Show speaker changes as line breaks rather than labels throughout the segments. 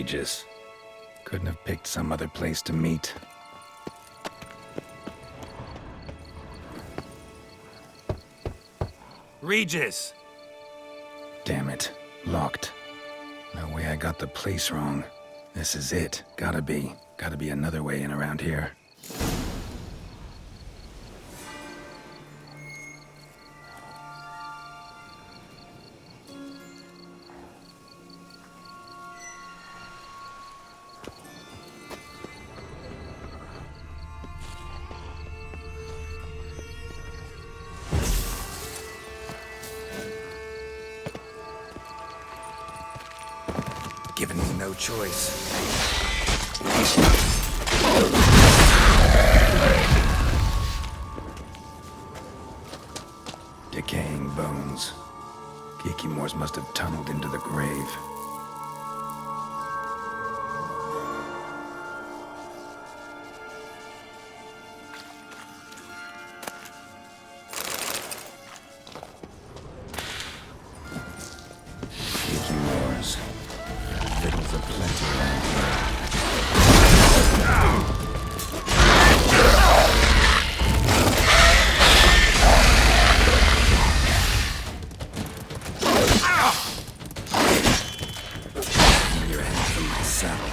Regis. Couldn't have picked some other place to meet.
Regis!
Damn it. Locked. No way I got the place wrong. This is it. Gotta be. Gotta be another way in around here.
Given me no choice.
Decaying bones. Kikimores must have tunneled into the grave. Kikimores. Victuals aplenty around here. Move your hands from my saddle.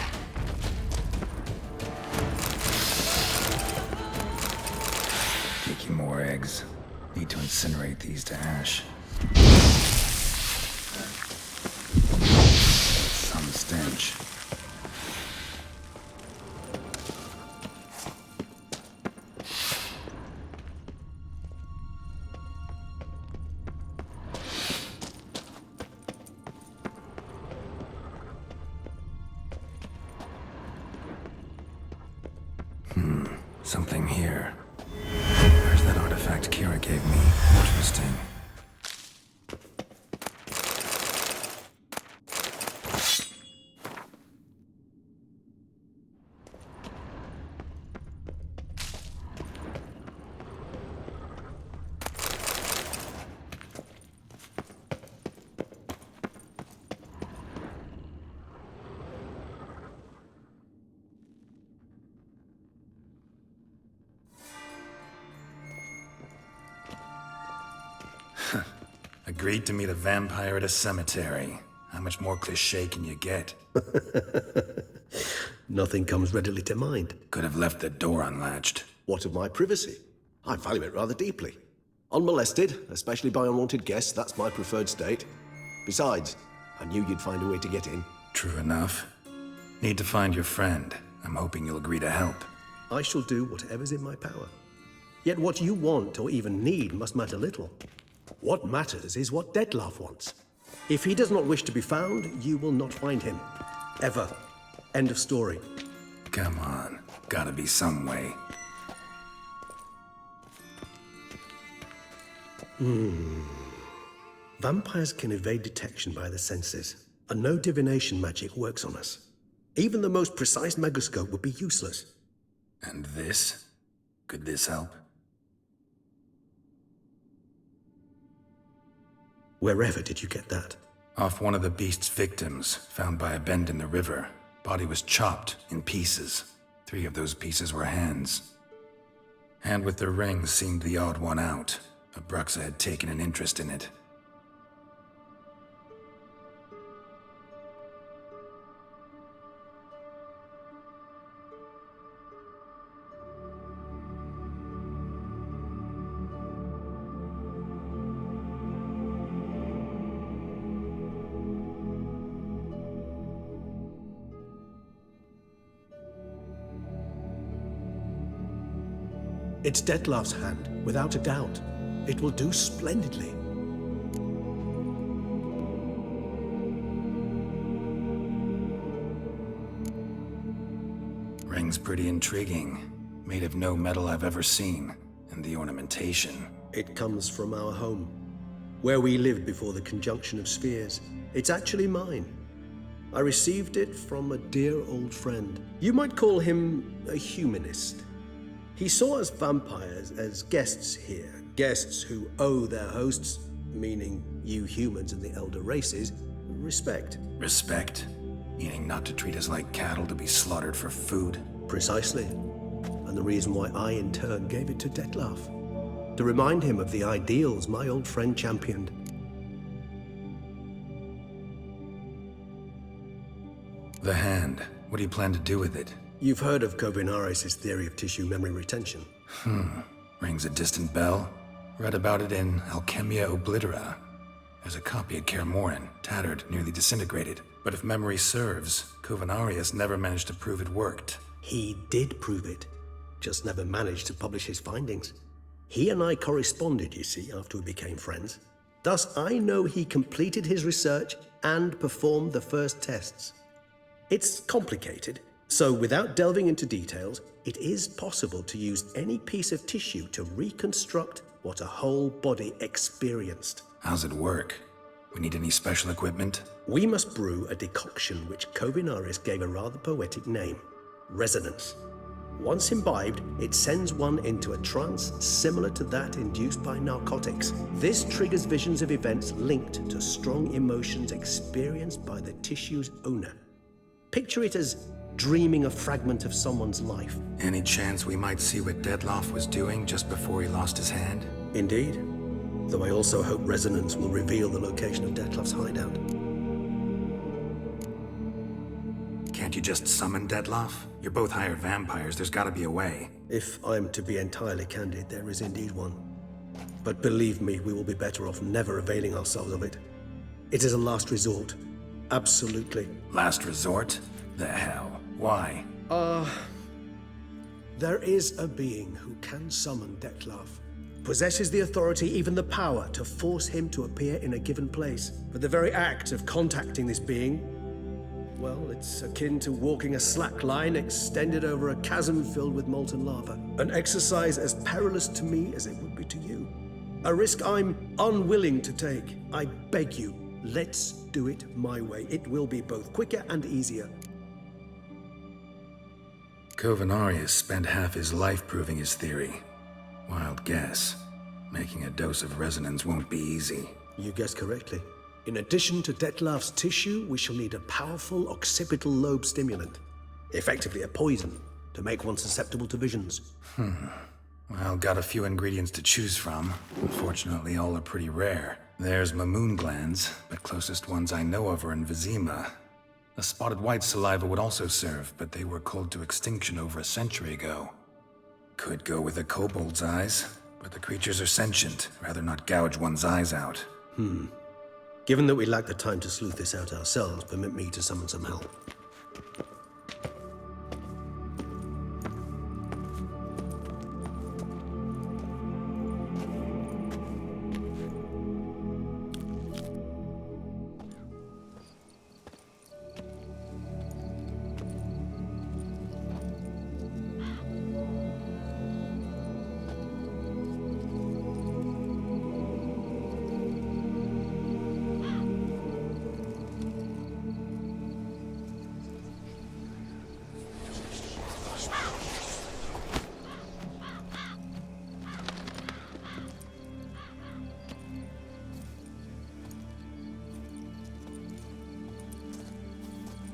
Kikimore eggs. Need to incinerate these to ash. Some stench. Something here. Where's that artifact Kira gave me? Interesting. Agreed to meet a vampire at a cemetery. How much more cliché can you get?
Nothing comes readily to mind.
Could have left the door unlatched.
What of my privacy? I value it rather deeply. Unmolested, especially by unwanted guests, that's my preferred state. Besides, I knew you'd find a way to get in.
True enough. Need to find your friend. I'm hoping you'll agree to help.
I shall do whatever's in my power. Yet what you want or even need must matter little. What matters is what Dettlaff wants. If he does not wish to be found, you will not find him. Ever. End of story.
Come on. Gotta be some way.
Vampires can evade detection by the senses, and no divination magic works on us. Even the most precise megascope would be useless.
And this? Could this help?
Wherever did you get that?
Off one of the beast's victims, found by a bend in the river. Body was chopped in pieces. 3 of those pieces were hands. Hand with the ring seemed the odd one out. Abruxa had taken an interest in it.
It's Dettlaff's hand, without a doubt. It will do splendidly.
Ring's pretty intriguing. Made of no metal I've ever seen. And the ornamentation.
It comes from our home, where we lived before the conjunction of spheres. It's actually mine. I received it from a dear old friend. You might call him a humanist. He saw us vampires as guests here, guests who owe their hosts, meaning you humans and the elder races, respect.
Respect? meaning not to treat us like cattle to be slaughtered for food.
Precisely. And the reason why I, in turn, gave it to Dettlaff. To remind him of the ideals my old friend championed.
The hand. What do you plan to do with it?
You've heard of Kovinaris' theory of tissue memory retention.
Rings a distant bell. Read about it in Alchemia Oblitera. There's a copy at Kaer Morhen, tattered, nearly disintegrated. But if memory serves, Kovinaris never managed to prove it worked.
He did prove it, just never managed to publish his findings. He and I corresponded, you see, after we became friends. Thus, I know he completed his research and performed the first tests. It's complicated, so without delving into details, it is possible to use any piece of tissue to reconstruct what a whole body experienced.
How's it work? We need any special equipment?
We must brew a decoction which Kovinaris gave a rather poetic name, resonance. Once imbibed, it sends one into a trance similar to that induced by narcotics. This triggers visions of events linked to strong emotions experienced by the tissue's owner. Picture it as dreaming a fragment of someone's life.
Any chance we might see what Dettlaff was doing just before he lost his hand?
Indeed. Though I also hope resonance will reveal the location of Dettlaff's hideout.
Can't you just summon Dettlaff? You're both hired vampires, there's gotta be a way.
If I'm to be entirely candid, there is indeed one. But believe me, we will be better off never availing ourselves of it. It is a last resort. Absolutely.
Last resort? The hell? Why?
There is a being who can summon Dettlaff. Possesses the authority, even the power, to force him to appear in a given place. But the very act of contacting this being, well, it's akin to walking a slack line extended over a chasm filled with molten lava. An exercise as perilous to me as it would be to you. A risk I'm unwilling to take. I beg you, let's do it my way. It will be both quicker and easier.
Kovinaris spent half his life proving his theory. Wild guess. Making a dose of resonance won't be easy.
You guessed correctly. In addition to Dettlaff's tissue, we shall need a powerful occipital lobe stimulant. Effectively a poison, to make one susceptible to visions.
Well, got a few ingredients to choose from. Unfortunately, all are pretty rare. There's Mamoon glands, but closest ones I know of are in Vizima. A spotted white saliva would also serve, but they were cold to extinction over a century ago. Could go with a kobold's eyes, but the creatures are sentient. Rather not gouge one's eyes out.
Given that we lack the time to sleuth this out ourselves, permit me to summon some help.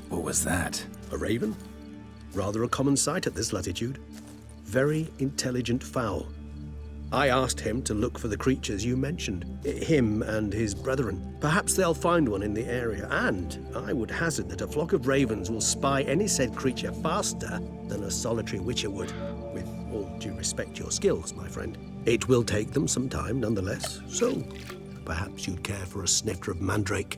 What was that?
A raven? Rather a common sight at this latitude. Very intelligent fowl. I asked him to look for the creatures you mentioned, him and his brethren. Perhaps they'll find one in the area, and I would hazard that a flock of ravens will spy any said creature faster than a solitary witcher would. With all due respect to your skills, my friend. It will take them some time, nonetheless, so perhaps you'd care for a snifter of mandrake.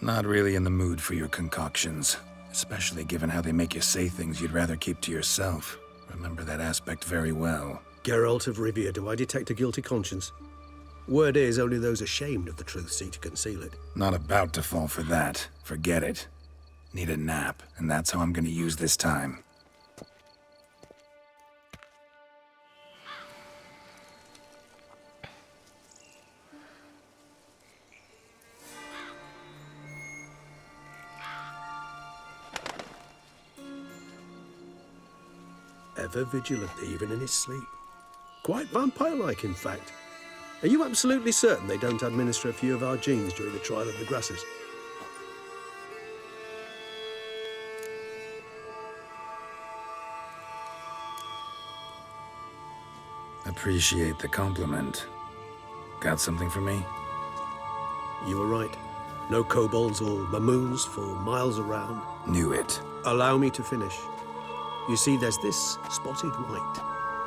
Not really in the mood for your concoctions. Especially given how they make you say things you'd rather keep to yourself. Remember that aspect very well.
Geralt of Rivia, do I detect a guilty conscience? Word is, only those ashamed of the truth seek to conceal it.
Not about to fall for that. Forget it. Need a nap, and that's how I'm gonna use this time. Ever
vigilant, even in his sleep. Quite vampire-like, in fact. Are you absolutely certain they don't administer a few of our genes during the trial of the grasses?
Appreciate the compliment. Got something for me?
You were right. No kobolds or mamoons for miles around.
Knew it.
Allow me to finish. You see, there's this spotted white.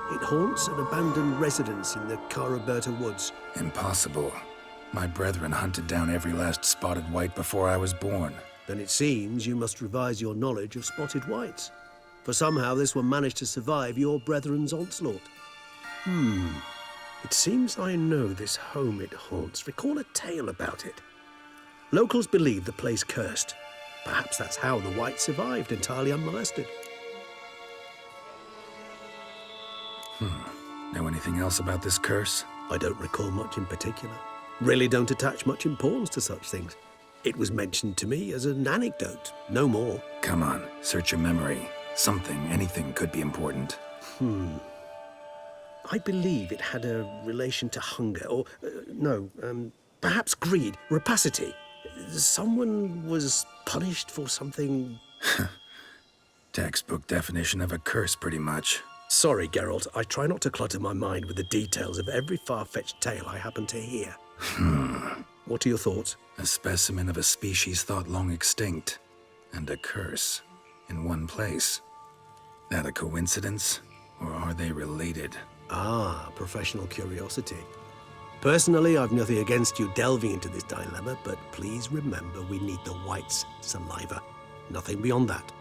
It haunts an abandoned residence in the Caraberta woods.
Impossible. My brethren hunted down every last spotted white before I was born.
Then it seems you must revise your knowledge of spotted whites. For somehow this one managed to survive your brethren's onslaught. It seems I know this home it haunts. Recall a tale about it. Locals believe the place cursed. Perhaps that's how the white survived entirely unmolested.
Know anything else about this curse?
I don't recall much in particular. Really don't attach much importance to such things. It was mentioned to me as an anecdote, no more.
Come on, search your memory. Something, anything could be important.
I believe it had a relation to hunger, or, perhaps greed, rapacity. Someone was punished for something.
Textbook definition of a curse, pretty much.
Sorry, Geralt, I try not to clutter my mind with the details of every far-fetched tale I happen to hear. What are your thoughts?
A specimen of a species thought long extinct, and a curse in one place. That a coincidence, or are they related?
Ah, professional curiosity. Personally, I've nothing against you delving into this dilemma, but please remember we need the white's saliva. Nothing beyond that.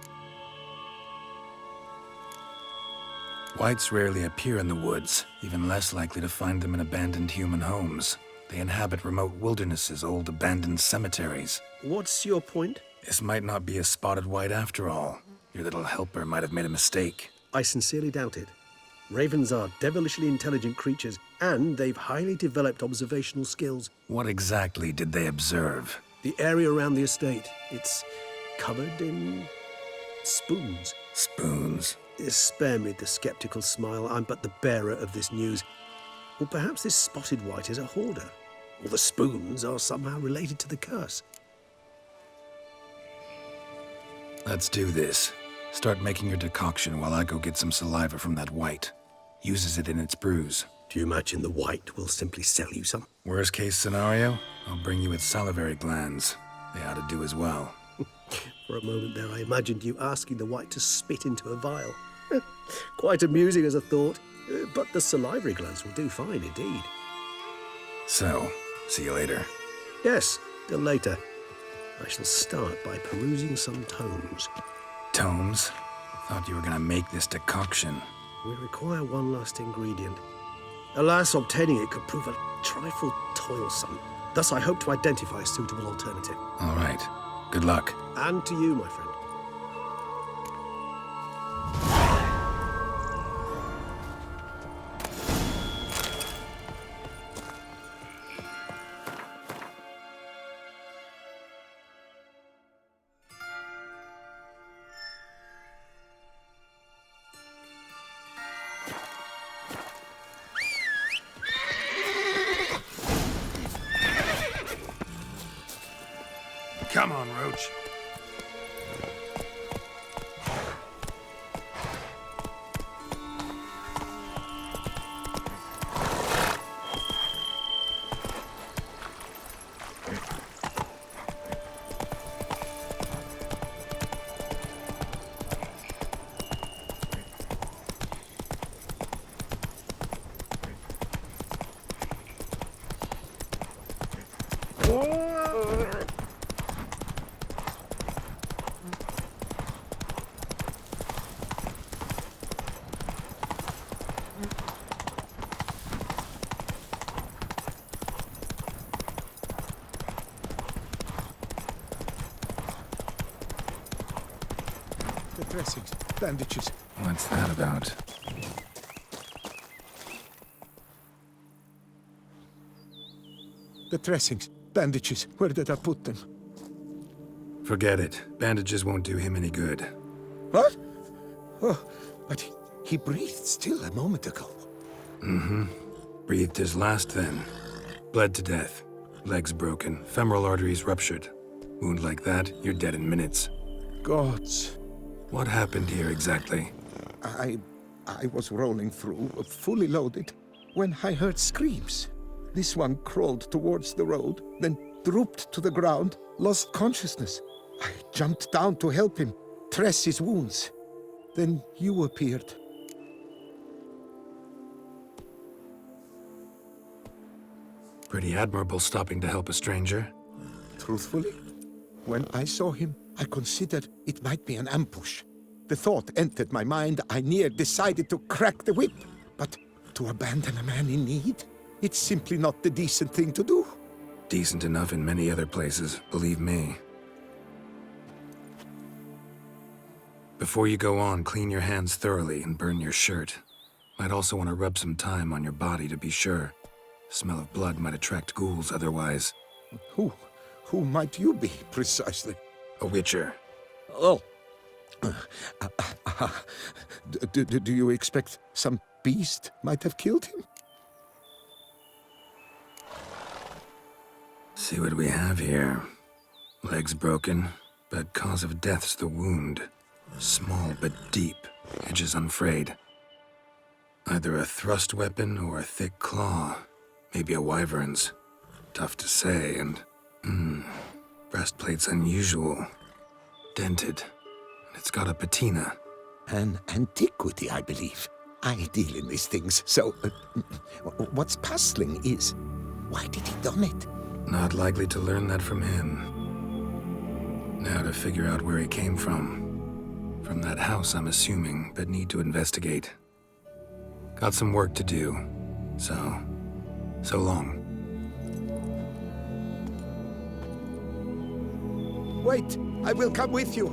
Whites rarely appear in the woods, even less likely to find them in abandoned human homes. They inhabit remote wildernesses, old abandoned cemeteries.
What's your point?
This might not be a spotted white after all. Your little helper might have made a mistake.
I sincerely doubt it. Ravens are devilishly intelligent creatures, and they've highly developed observational skills.
What exactly did they observe?
The area around the estate, it's covered in spoons.
Spoons?
Spare me the skeptical smile. I'm but the bearer of this news. Or perhaps this spotted white is a hoarder. Or the spoons are somehow related to the curse.
Let's do this. Start making your decoction while I go get some saliva from that white. Uses it in its brews.
Do you imagine the white will simply sell you some?
Worst case scenario, I'll bring you its salivary glands. They ought to do as well.
For a moment there, I imagined you asking the white to spit into a vial. Quite amusing as a thought, but the salivary glands will do fine indeed.
So, see you later.
Yes, till later. I shall start by perusing some tomes.
Tomes? Thought you were gonna make this decoction.
We require one last ingredient. Alas, obtaining it could prove a trifle toilsome. Thus, I hope to identify a suitable alternative.
All right. Good luck.
And to you, my friend.
Come on, Roach.
The dressings, bandages.
What's that about?
The dressings, bandages. Where did I put them?
Forget it. Bandages won't do him any good.
What? Oh, but he breathed still a moment ago.
Breathed his last then. Bled to death. Legs broken, femoral arteries ruptured. Wound like that, you're dead in minutes.
Gods.
What happened here exactly?
I was rolling through, fully loaded, when I heard screams. This one crawled towards the road, then drooped to the ground, lost consciousness. I jumped down to help him, dress his wounds. Then you appeared.
Pretty admirable stopping to help a stranger.
Truthfully, when I saw him, I considered it might be an ambush. The thought entered my mind, I near decided to crack the whip. But to abandon a man in need? It's simply not the decent thing to do.
Decent enough in many other places, believe me. Before you go on, clean your hands thoroughly and burn your shirt. Might also want to rub some time on your body to be sure. Smell of blood might attract ghouls otherwise.
Who might you be, precisely?
A witcher.
Oh. Do you expect some beast might have killed him?
See what we have here. Legs broken, but cause of death's the wound. Small but deep, edges unfrayed. Either a thrust weapon or a thick claw. Maybe a wyvern's. Tough to say, and... breastplate's unusual. Dented. And it's got a patina.
An antiquity, I believe. I deal in these things, so... what's puzzling is... why did he done it?
Not likely to learn that from him. Now to figure out where he came from. From that house, I'm assuming, but need to investigate. Got some work to do. So long.
Wait, I will come with you.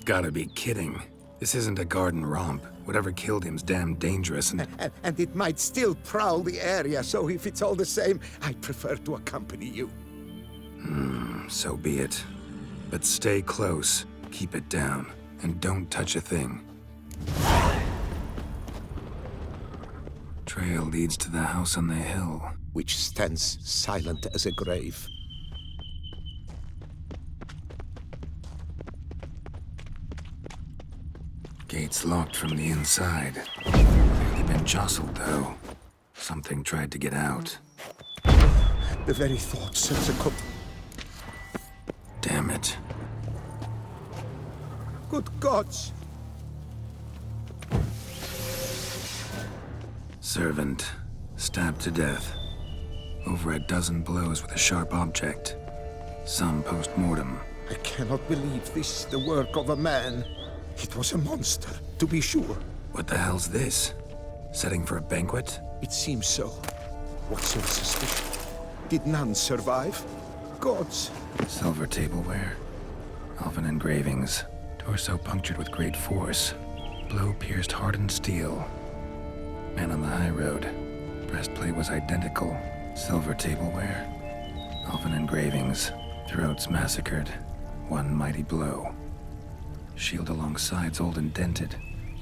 Gotta be kidding. This isn't a garden romp. Whatever killed him's damn dangerous
And it might still prowl the area, so if it's all the same, I prefer to accompany you.
So be it. But stay close, keep it down, and don't touch a thing. Trail leads to the house on the hill.
Which stands silent as a grave.
Gates locked from the inside. Clearly been jostled, though. Something tried to get out.
The very thought sends a
Damn it.
Good gods!
Servant. Stabbed to death. Over a dozen blows with a sharp object. Some post-mortem.
I cannot believe this is the work of a man. It was a monster, to be sure.
What the hell's this? Setting for a banquet?
It seems so. What's your suspicion? Did none survive? Gods!
Silver tableware. Elven engravings. Torso punctured with great force. Blow pierced hardened steel. Man on the high road. Breastplate was identical. Silver tableware. Elven engravings. Throats massacred. One mighty blow. Shield along sides old and dented.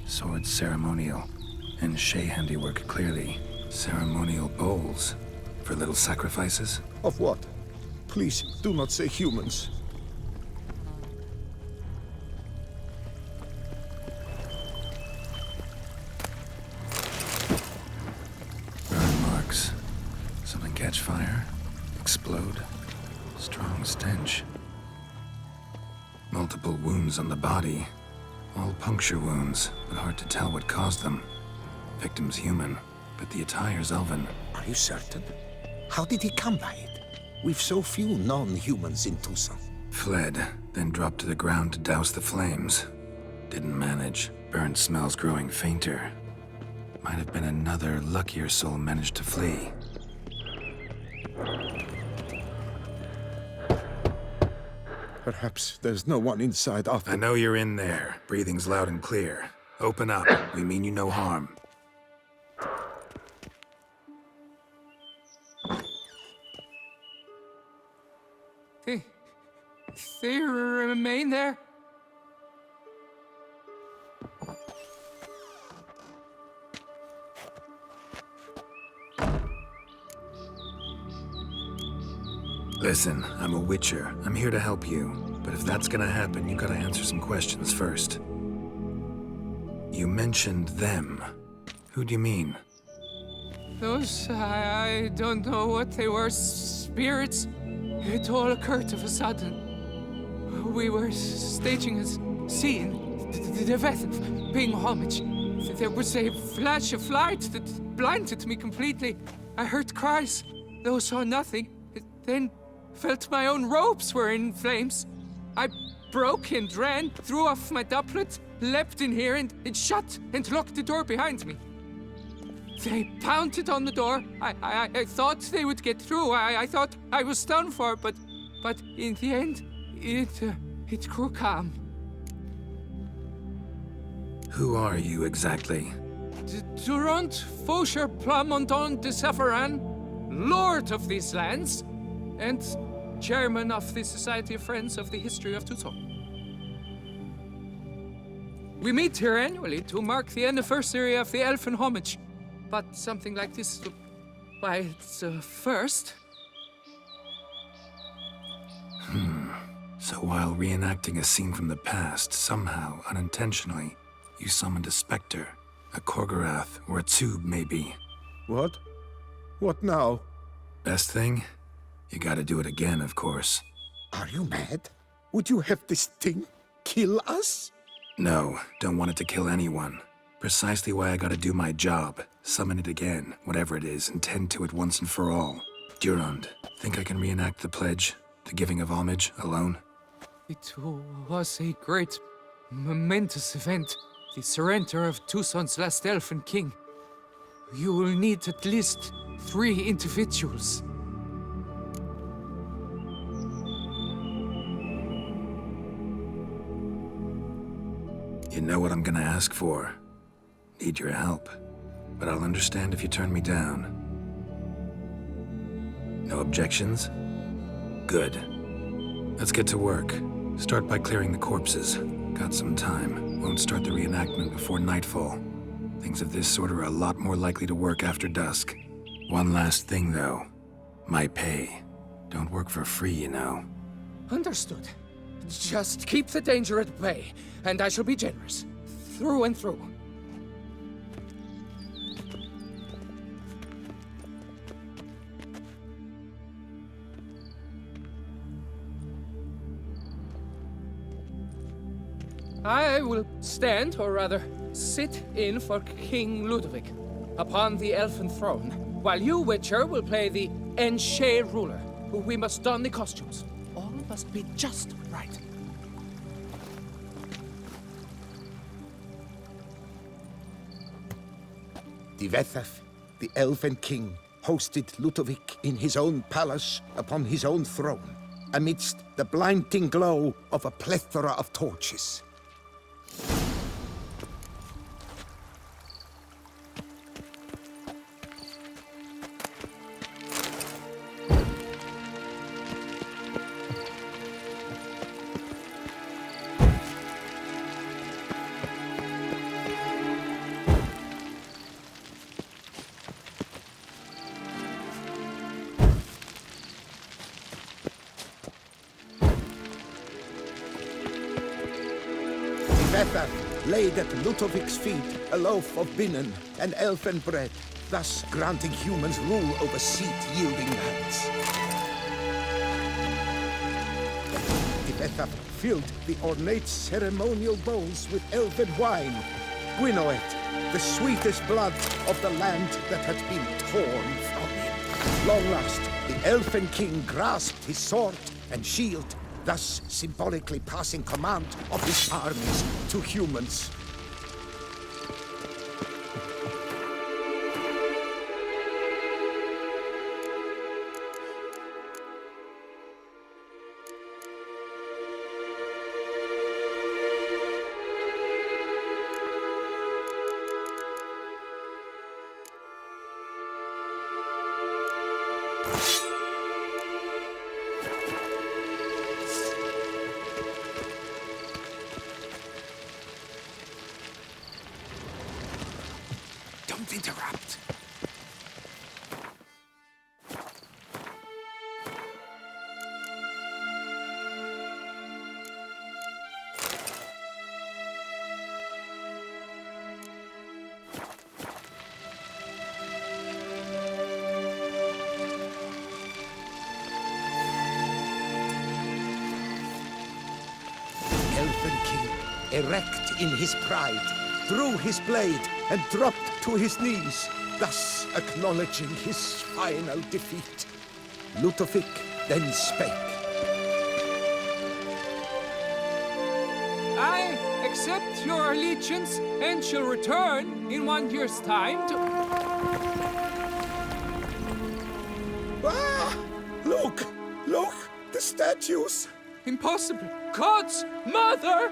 Sword ceremonial. And Shay handiwork clearly. Ceremonial bowls. For little sacrifices?
Of what? Please, do not say humans.
Burn marks. Something catch fire. Explode. Strong stench. Multiple wounds on the body. All puncture wounds, but hard to tell what caused them. Victim's human, but the attire's elven.
Are you certain? How did he come by it? We've so few non-humans in Tucson.
Fled, then dropped to the ground to douse the flames. Didn't manage. Burnt smells growing fainter. Might have been another luckier soul managed to flee.
Perhaps there's no one inside after...
I know you're in there. Breathing's loud and clear. Open up. We mean you no harm.
They remain there?
Listen, I'm a witcher. I'm here to help you. But if that's gonna happen, you gotta answer some questions first. You mentioned them. Who do you mean?
Those, I don't know what they were, spirits. It all occurred of a sudden. We were staging a scene, the event of paying homage. There was a flash of light that blinded me completely. I heard cries, though saw nothing. Then felt my own robes were in flames. I broke and ran, threw off my doublet, leapt in here and shut and locked the door behind me. They pounded on the door. I thought they would get through. I thought I was done for, but in the end, it grew calm.
Who are you exactly?
Durant Faucher Plamondon de Savaran, Lord of these lands, and Chairman of the Society of Friends of the History of Tucson. We meet here annually to mark the anniversary of the Elfin Homage. But something like this, why, it's a first.
So while reenacting a scene from the past, somehow, unintentionally, you summoned a specter, a Korgorath, or a tube, maybe.
What? What now?
Best thing? You gotta do it again, of course.
Are you mad? Would you have this thing kill us?
No, don't want it to kill anyone. Precisely why I gotta do my job. Summon it again, whatever it is, and tend to it once and for all. Durand, think I can reenact the pledge, the giving of homage, alone?
It was a great, momentous event. The surrender of Tucson's last elfin king. You will need at least 3 individuals.
You know what I'm gonna ask for. Need your help. But I'll understand if you turn me down. No objections? Good. Let's get to work. Start by clearing the corpses. Got some time. Won't start the reenactment before nightfall. Things of this sort are a lot more likely to work after dusk. One last thing, though. My pay. Don't work for free, you know.
Understood. Just keep the danger at bay, and I shall be generous. Through and through. I will stand, or rather, sit in for King Ludovic upon the elfin throne, while you, Witcher, will play the Enshe ruler. We must don the costumes. All must be just right.
Divethaf, the Elven King, hosted Ludovic in his own palace upon his own throne, amidst the blinding glow of a plethora of torches. Divethaf laid at Ludovic's feet a loaf of binnen and elfin bread, thus granting humans rule over seat-yielding lands. Divethaf filled the ornate ceremonial bowls with elfin wine, Gwinoet, the sweetest blood of the land that had been torn from him. Long last, the Elfin King grasped his sword and shield, thus symbolically passing command of his armies to humans. erect in his pride, drew his blade and dropped to his knees, thus acknowledging his final defeat. Ludovic then spake.
I accept your allegiance and shall return in 1 year's time to...
Ah! Look! Look! The statues!
Impossible! God's mother!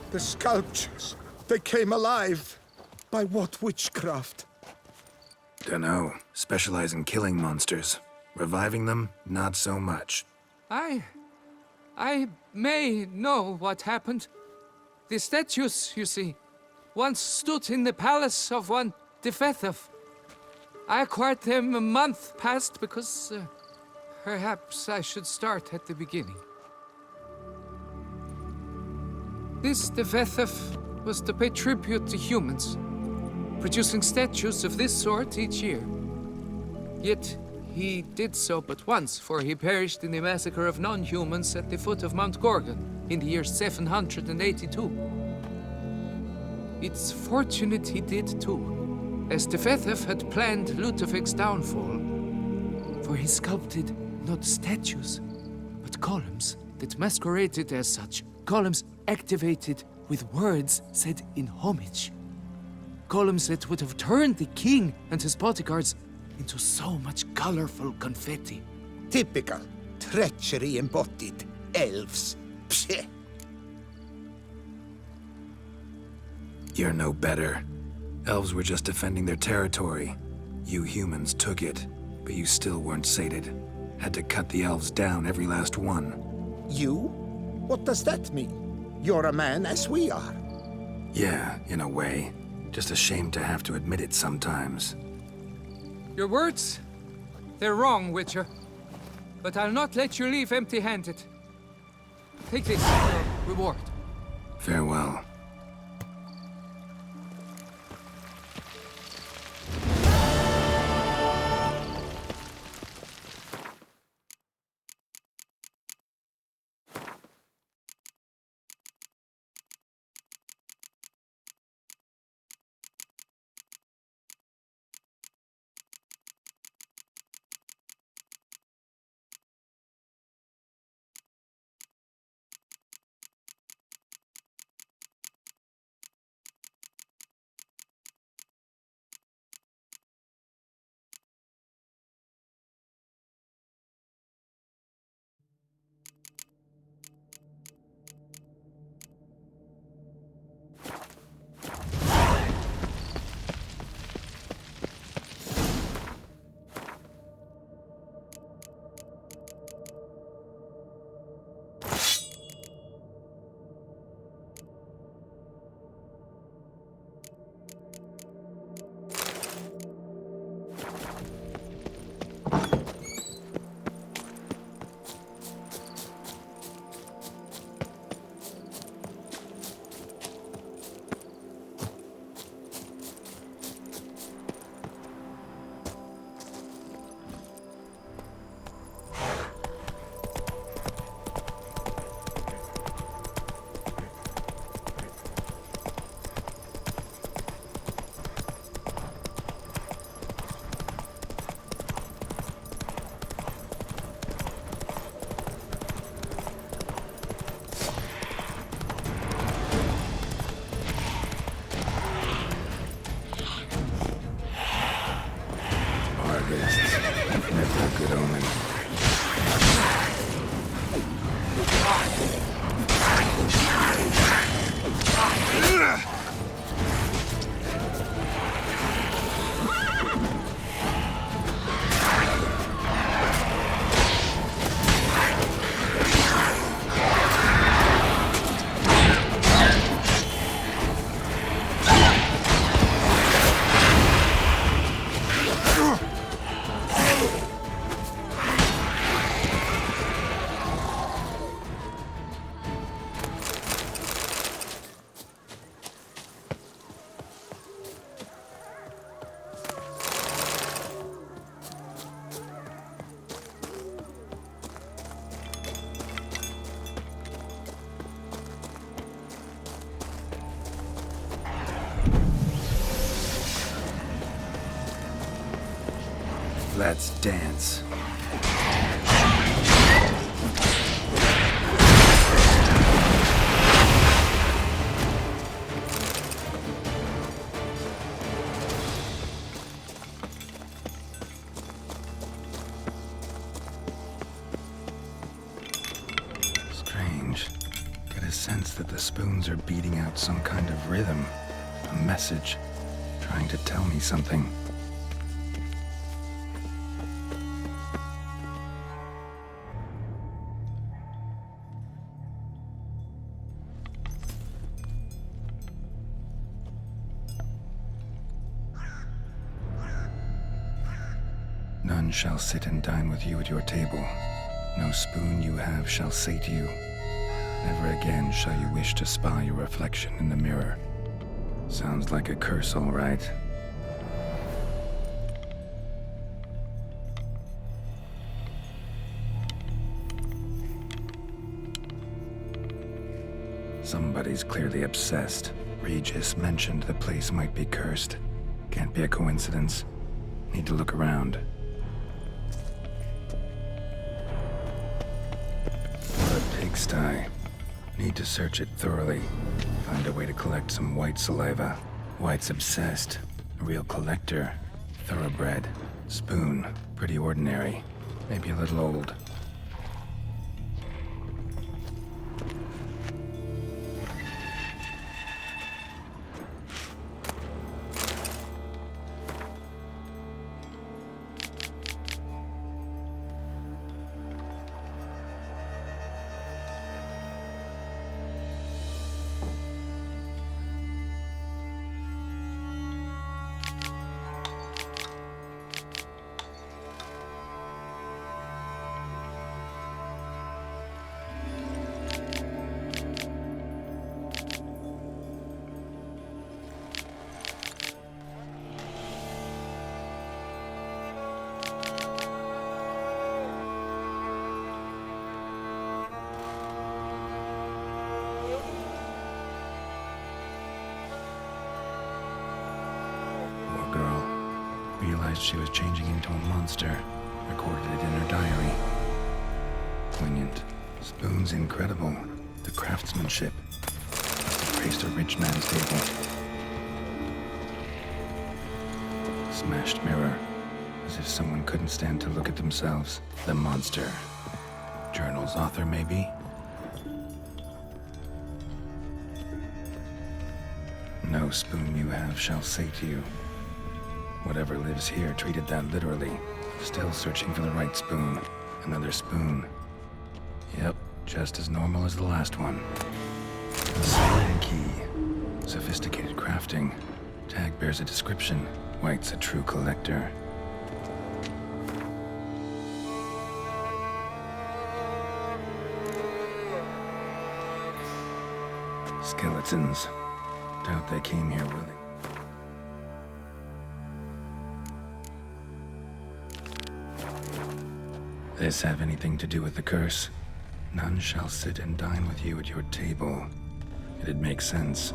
The sculptures, they came alive. By what witchcraft?
Dunno. Specialize in killing monsters. Reviving them, not so much.
I may know what happened. The statues, you see, once stood in the palace of one Defethov. I acquired them a month past because perhaps I should start at the beginning. This Defethov was to pay tribute to humans, producing statues of this sort each year. Yet he did so but once, for he perished in the massacre of non-humans at the foot of Mount Gorgon in the year 782. It's fortunate he did too, as Defethov had planned Ludovic's downfall, for he sculpted not statues, but columns that masqueraded as such. Columns activated with words said in homage. Columns that would have turned the king and his bodyguards into so much colorful confetti.
Typical. Treachery embodied. Elves. Psheh.
You're no better. Elves were just defending their territory. You humans took it, but you still weren't sated. Had to cut the elves down, every last one.
You? What does that mean? You're a man as we are.
Yeah, in a way. Just ashamed to have to admit it sometimes.
Your words, they're wrong, Witcher. But I'll not let you leave empty-handed. Take this, your reward.
Farewell. Never a good omen. Let's dance. Strange. Get a sense that the spoons are beating out some kind of rhythm, a message, trying to tell me something. None shall sit and dine with you at your table. No spoon you have shall sate you. Never again shall you wish to spy your reflection in the mirror. Sounds like a curse, all right. Somebody's clearly obsessed. Regis mentioned the place might be cursed. Can't be a coincidence. Need to look around. What a pigsty. Need to search it thoroughly. Find a way to collect some white saliva. White's obsessed. A real collector. Thoroughbred. Spoon. Pretty ordinary. Maybe a little old. Realized she was changing into a monster. Recorded it in her diary. Poignant. Spoon's incredible. The craftsmanship. Must have graced a rich man's table. Smashed mirror. As if someone couldn't stand to look at themselves. The monster. Journal's author, maybe? No spoon you have shall sate you. Whatever lives here treated that literally. Still searching for the right spoon. Another spoon. Yep, just as normal as the last one. A sliding key. Sophisticated crafting. Tag bears a description. White's a true collector. Skeletons. Doubt they came here willing. This have anything to do with the curse? None shall sit and dine with you at your table. It'd make sense.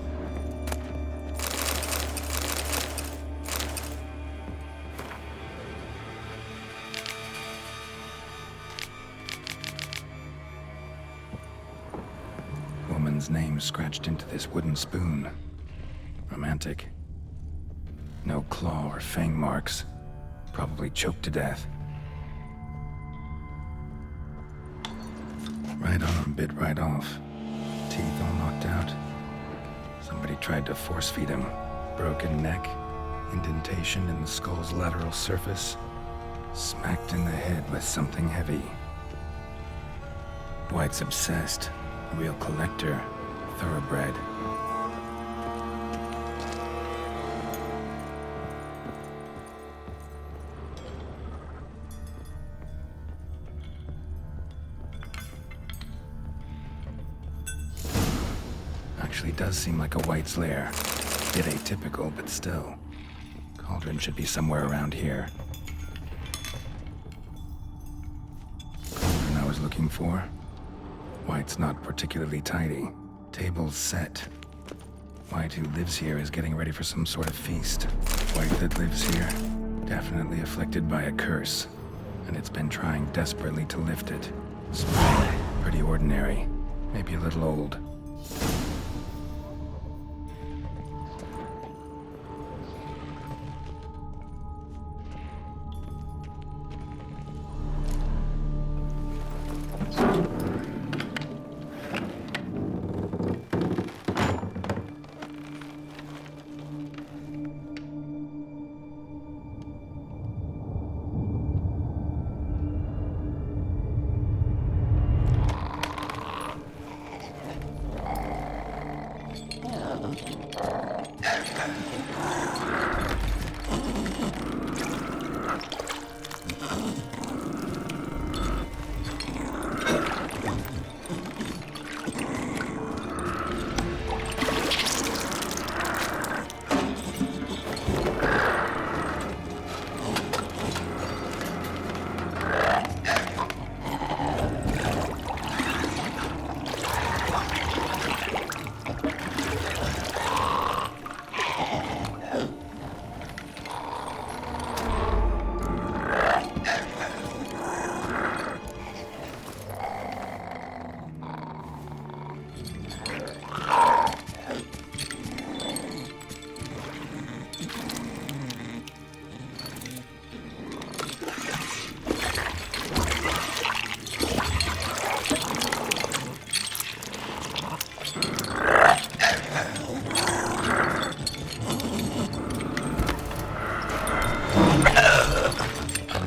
Woman's name scratched into this wooden spoon. Romantic. No claw or fang marks. Probably choked to death. Right arm bit right off. Teeth all knocked out. Somebody tried to force feed him. Broken neck. Indentation in the skull's lateral surface. Smacked in the head with something heavy. White's obsessed. A real collector. Thoroughbred. Actually does seem like a White's lair. Bit atypical, but still. Cauldron should be somewhere around here. Cauldron I was looking for. White's not particularly tidy. Table's set. White who lives here is getting ready for some sort of feast. White that lives here, Definitely afflicted by a curse, and it's been trying desperately to lift it. Small, pretty ordinary, maybe a little old.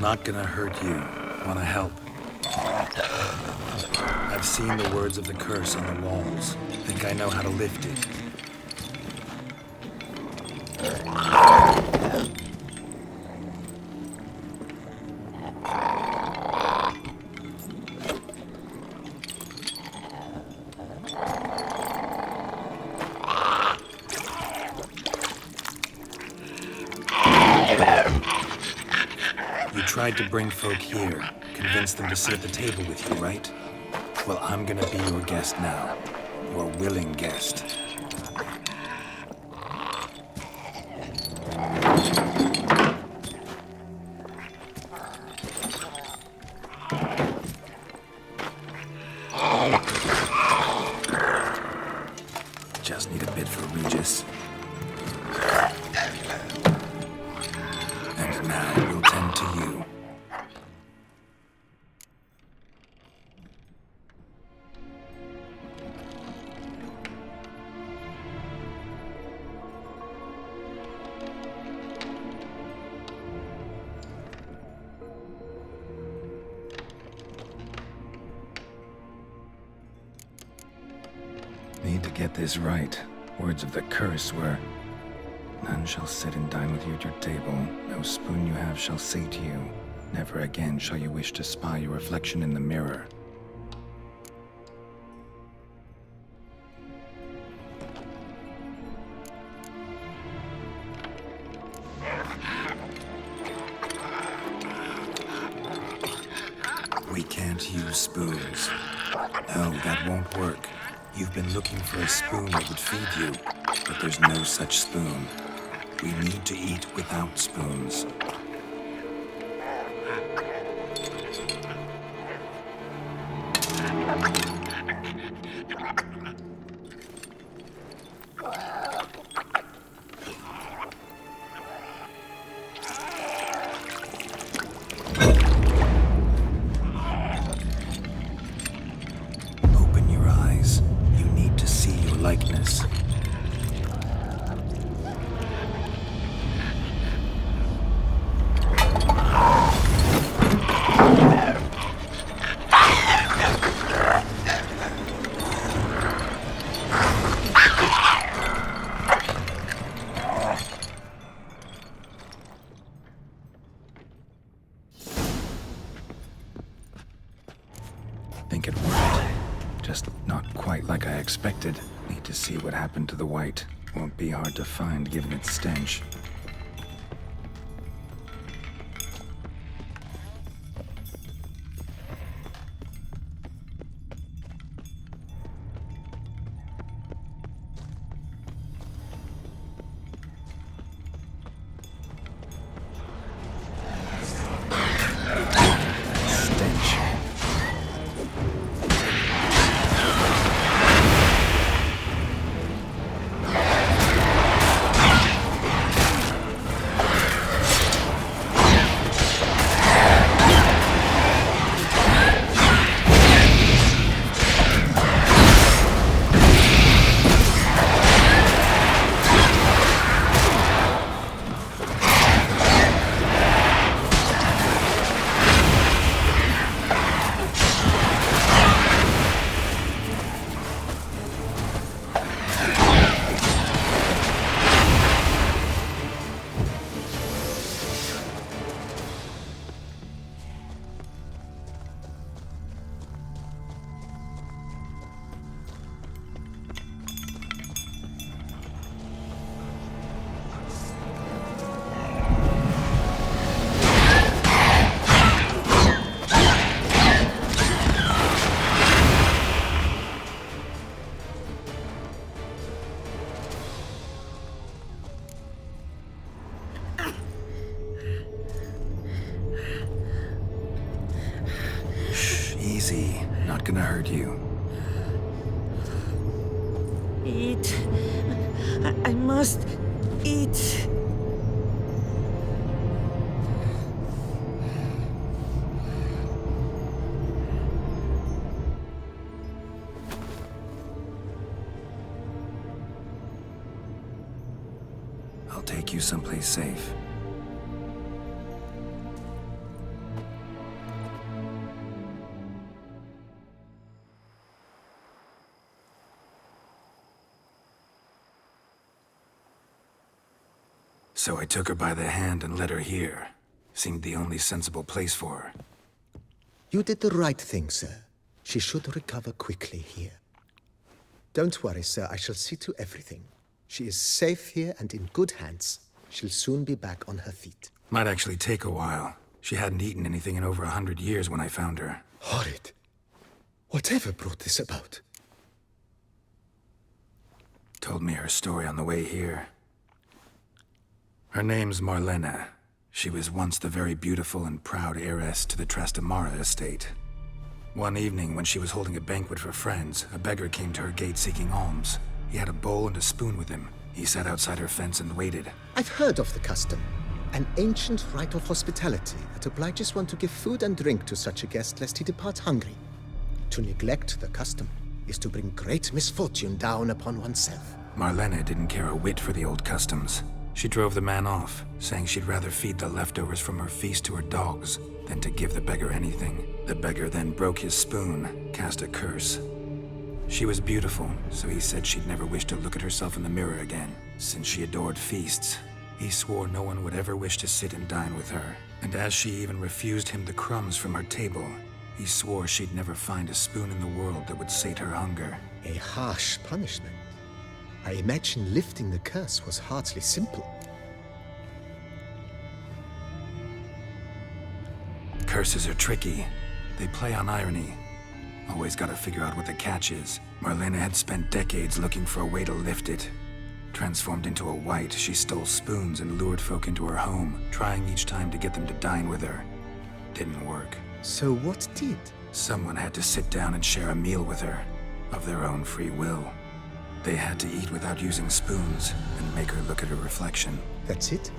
Not gonna hurt you. Wanna help? I've seen the words of the curse on the walls. Think I know how to lift it. You tried to bring folk here, convince them to sit at the table with you, right? Well, I'm gonna be your guest now. Your willing guest. Just need a bit for Regis. And now we'll tend to you. Need to get this right. Words of the curse were, "None shall sit and dine with you at your table. No spoon you have shall sate you. Never again shall you wish to spy your reflection in the mirror." We can't use spoons. No, that won't work. You've been looking for a spoon that would feed you, but there's no such spoon. We need to eat without spoons. Open your eyes. You need to see your likeness. Think it worked. Just not quite like I expected. Need to see what happened to the white. Won't be hard to find given its stench. Easy. Not gonna hurt you.
Eat. I must eat.
I'll take you someplace safe. So I took her by the hand and led her here. Seemed the only sensible place for her.
You did the right thing, sir. She should recover quickly here. Don't worry, sir. I shall see to everything. She is safe here and in good hands. She'll soon be back on her feet.
Might actually take a while. She hadn't eaten anything in over 100 years when I found her.
Horrid. Whatever brought this about?
Told me her story on the way here. Her name's Marlena. She was once the very beautiful and proud heiress to the Trastamara estate. One evening, when she was holding a banquet for friends, a beggar came to her gate seeking alms. He had a bowl and a spoon with him. He sat outside her fence and waited.
I've heard of the custom. An ancient rite of hospitality that obliges one to give food and drink to such a guest lest he depart hungry. To neglect the custom is to bring great misfortune down upon oneself.
Marlena didn't care a whit for the old customs. She drove the man off, saying she'd rather feed the leftovers from her feast to her dogs than to give the beggar anything. The beggar then broke his spoon, cast a curse. She was beautiful, so he said she'd never wish to look at herself in the mirror again. Since she adored feasts, he swore no one would ever wish to sit and dine with her. And as she even refused him the crumbs from her table, he swore she'd never find a spoon in the world that would sate her hunger.
A harsh punishment. I imagine lifting the curse was hardly simple.
Curses are tricky. They play on irony. Always gotta figure out what the catch is. Marlena had spent decades looking for a way to lift it. Transformed into a wight, she stole spoons and lured folk into her home, trying each time to get them to dine with her. Didn't work.
So what did?
Someone had to sit down and share a meal with her, of their own free will. They had to eat without using spoons and make her look at her reflection.
That's it?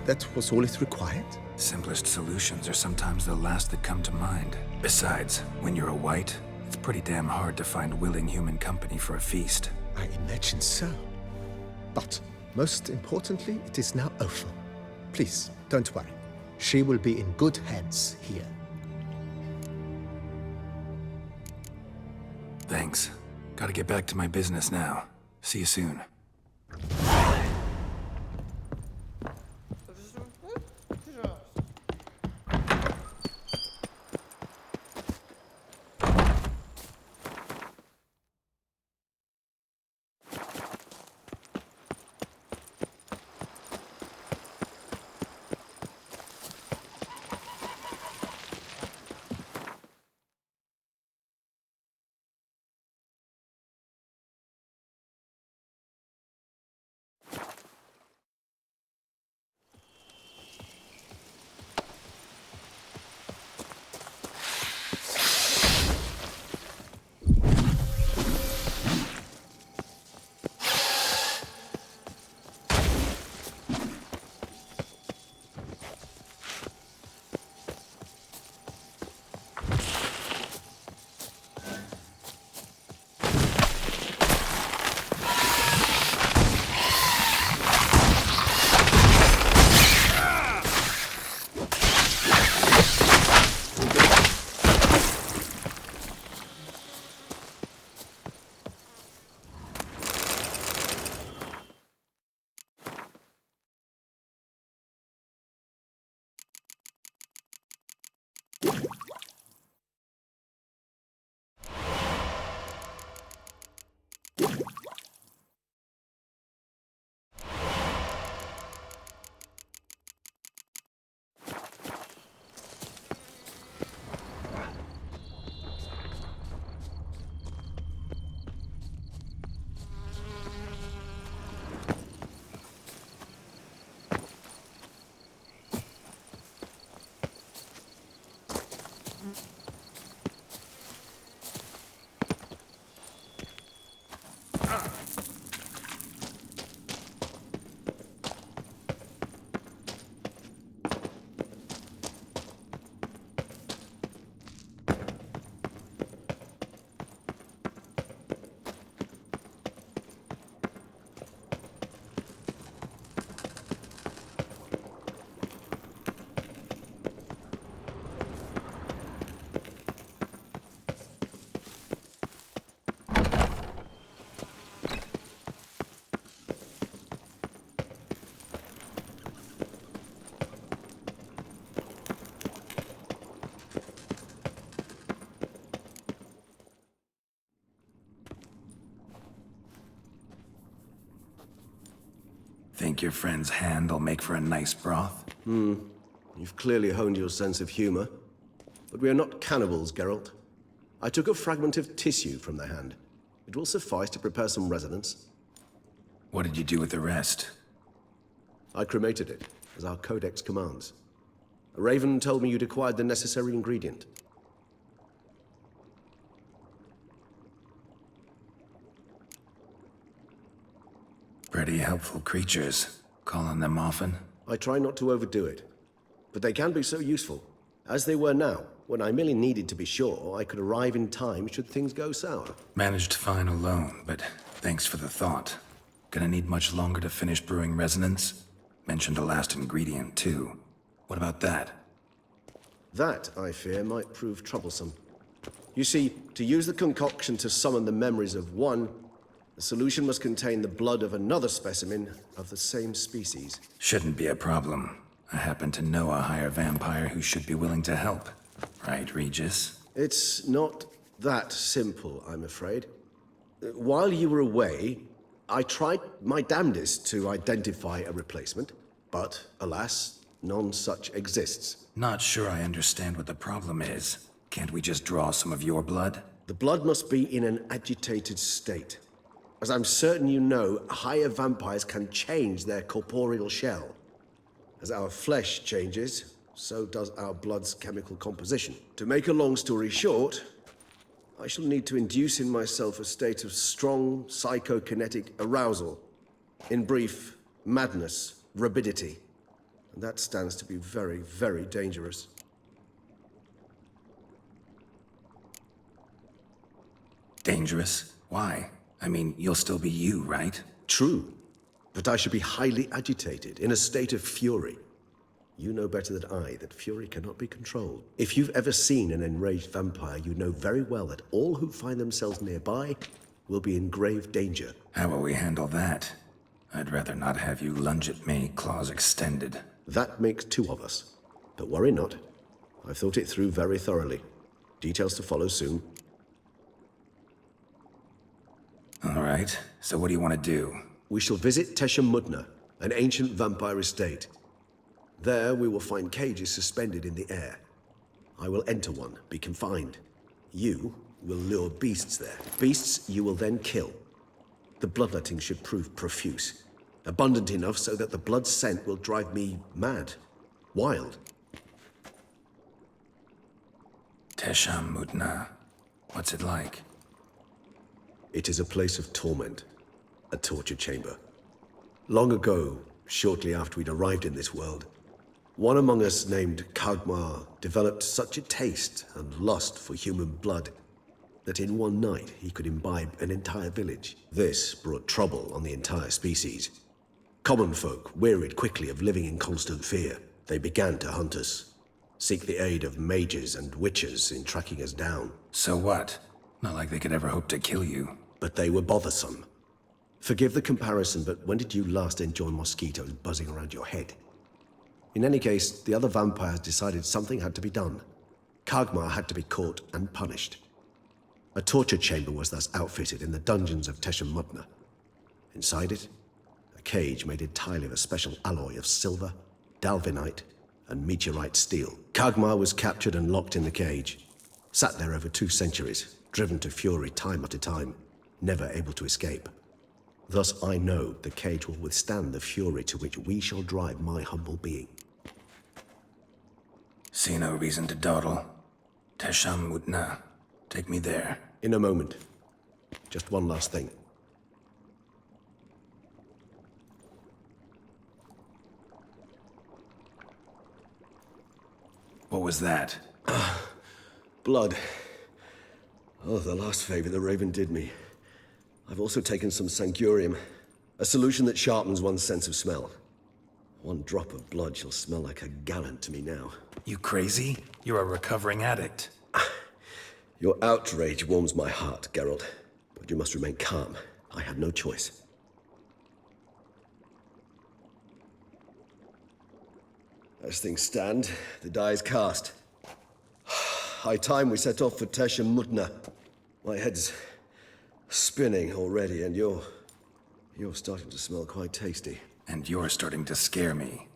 That was all it required?
Simplest solutions are sometimes the last that come to mind. Besides, when you're a wight, it's pretty damn hard to find willing human company for a feast.
I imagine so. But most importantly, it is now over. Please, don't worry. She will be in good hands here.
Thanks. Gotta get back to my business now. See you soon. think your friend's hand will make for a nice broth?
You've clearly honed your sense of humor. But we are not cannibals, Geralt. I took a fragment of tissue from the hand. It will suffice to prepare some resonance.
What did you do with the rest?
I cremated it, as our codex commands. A raven told me you'd acquired the necessary ingredient.
Pretty helpful creatures. Call on them often?
I try not to overdo it, but they can be so useful, as they were now, when I merely needed to be sure I could arrive in time should things go sour.
Managed fine alone, but thanks for the thought. Gonna need much longer to finish brewing resonance? Mentioned the last ingredient, too. What about that?
That, I fear, might prove troublesome. You see, to use the concoction to summon the memories of one, the solution must contain the blood of another specimen of the same species.
Shouldn't be a problem. I happen to know a higher vampire who should be willing to help. Right, Regis?
It's not that simple, I'm afraid. While you were away, I tried my damnedest to identify a replacement, but alas, none such exists.
Not sure I understand what the problem is. Can't we just draw some of your blood?
The blood must be in an agitated state. As I'm certain you know, higher vampires can change their corporeal shell. As our flesh changes, so does our blood's chemical composition. To make a long story short, I shall need to induce in myself a state of strong psychokinetic arousal. In brief, madness, rabidity. And that stands to be very, very dangerous.
Dangerous? Why? I mean, you'll still be you, right?
True, but I should be highly agitated, in a state of fury. You know better than I that fury cannot be controlled. If you've ever seen an enraged vampire, you know very well that all who find themselves nearby will be in grave danger.
How will we handle that? I'd rather not have you lunge at me, claws extended.
That makes two of us. But worry not. I've thought it through very thoroughly. Details to follow soon.
All right, so what do you want to do?
We shall visit Tesha Mudna, an ancient vampire estate. There we will find cages suspended in the air. I will enter one, be confined. You will lure beasts there. Beasts you will then kill. The bloodletting should prove profuse. Abundant enough so that the blood scent will drive me mad. Wild.
Tesha Mudna. What's it like?
It is a place of torment. A torture chamber. Long ago, shortly after we'd arrived in this world, one among us named Kagmar developed such a taste and lust for human blood that in one night he could imbibe an entire village. This brought trouble on the entire species. Common folk wearied quickly of living in constant fear. They began to hunt us, seek the aid of mages and witches in tracking us down.
So what? Not like they could ever hope to kill you.
But they were bothersome. Forgive the comparison, but when did you last enjoy mosquitoes buzzing around your head? In any case, the other vampires decided something had to be done. Kagmar had to be caught and punished. A torture chamber was thus outfitted in the dungeons of Tesha Mudna. Inside it, a cage made entirely of a special alloy of silver, dalvinite, and meteorite steel. Kagmar was captured and locked in the cage. Sat there over 2 centuries, driven to fury time after time, never able to escape. Thus I know the cage will withstand the fury to which we shall drive my humble being.
See no reason to dawdle. Tesha Mudna. Take me there.
In a moment. Just one last thing.
What was that?
Blood. Oh, the last favor the Raven did me. I've also taken some Sancurium, a solution that sharpens one's sense of smell. One drop of blood shall smell like a gallon to me now.
You crazy? You're a recovering addict.
Your outrage warms my heart, Geralt. But you must remain calm. I had no choice. As things stand, the die is cast. High time we set off for Tesha Mudna. My head's spinning already, and you're starting to smell quite tasty.
And you're starting to scare me.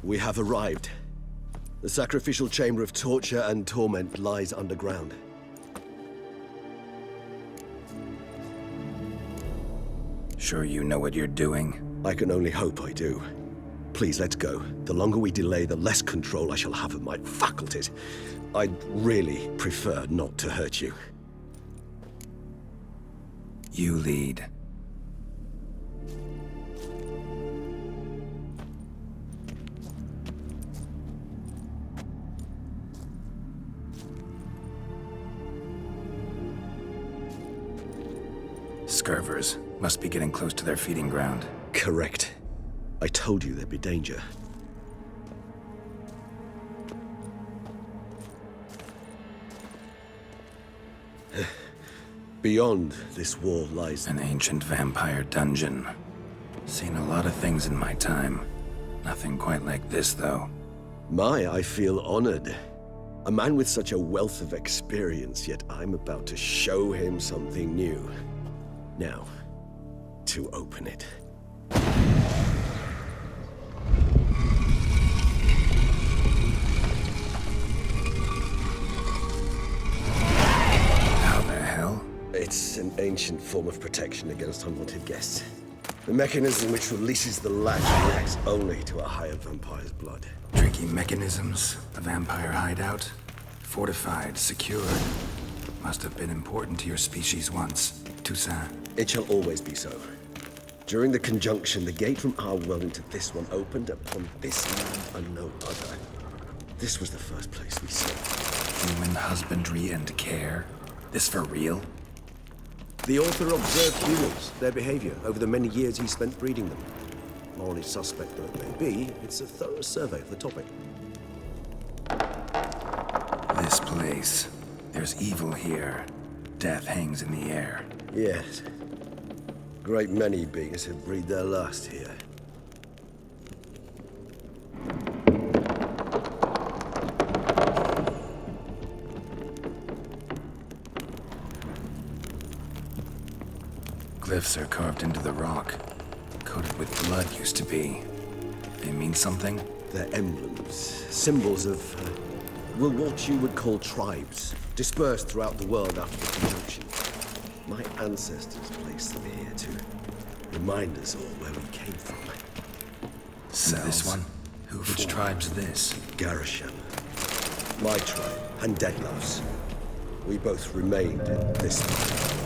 We have arrived. The sacrificial chamber of torture and torment lies underground.
Sure you know what you're doing?
I can only hope I do. Please, let's go. The longer we delay, the less control I shall have of my faculties. I'd really prefer not to hurt you.
You lead. Scurvers must be getting close to their feeding ground.
Correct. I told you there'd be danger. Beyond this wall lies
An ancient vampire dungeon. Seen a lot of things in my time. Nothing quite like this, though.
I feel honored. A man with such a wealth of experience, yet I'm about to show him something new. Now, to open it.
How the hell?
It's an ancient form of protection against unwanted guests. The mechanism which releases the latch reacts only to a higher vampire's blood.
Tricky mechanisms. A vampire hideout. Fortified, secured. Must have been important to your species once. Toussaint.
It shall always be so. During the conjunction, the gate from our world into this one opened upon this land and no other. This was the first place we saw.
Human husbandry and care. This for real?
The author observed humans, their behavior, over the many years he spent breeding them. Morally suspect though it may be, it's a thorough survey of the topic.
This place. There's evil here. Death hangs in the air.
Yes. Great many beings have breathed their last here.
Glyphs are carved into the rock. Coated with blood used to be. They mean something?
They're emblems, symbols of, what you would call tribes, dispersed throughout the world after the conjunction. My ancestors placed them here to remind us all where we came from.
So this one? Which tribe's this?
Garisham. My tribe, and Deadloves. We both remained in this part of the world.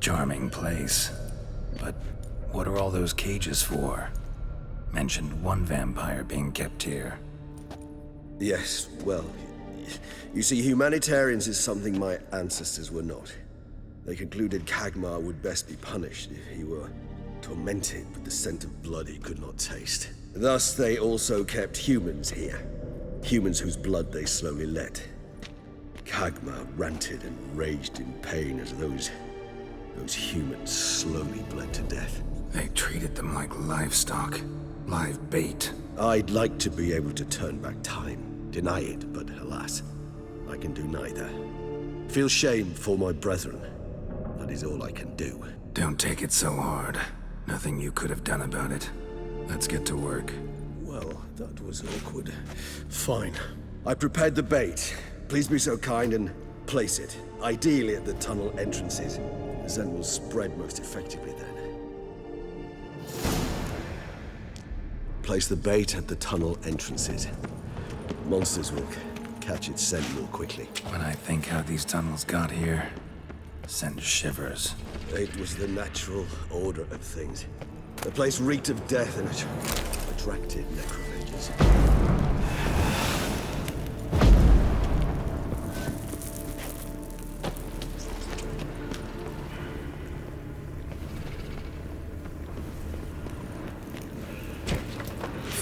Charming place. But what are all those cages for? Mentioned one vampire being kept here.
Yes, well, you see, humanitarians is something my ancestors were not. They concluded Kagmar would best be punished if he were tormented with the scent of blood he could not taste. Thus, they also kept humans here. Humans whose blood they slowly let. Kagmar ranted and raged in pain as those humans slowly bled to death.
They treated them like livestock. Live bait.
I'd like to be able to turn back time, deny it, but alas, I can do neither. Feel shame for my brethren. That is all I can do.
Don't take it so hard. Nothing you could have done about it. Let's get to work.
Well, that was awkward. Fine. I prepared the bait. Please be so kind and place it, ideally at the tunnel entrances. The scent will spread most effectively then. Place the bait at the tunnel entrances. Monsters will catch its scent more quickly.
When I think how these tunnels got here, send shivers.
It was the natural order of things. The place reeked of death and it attracted necromancers.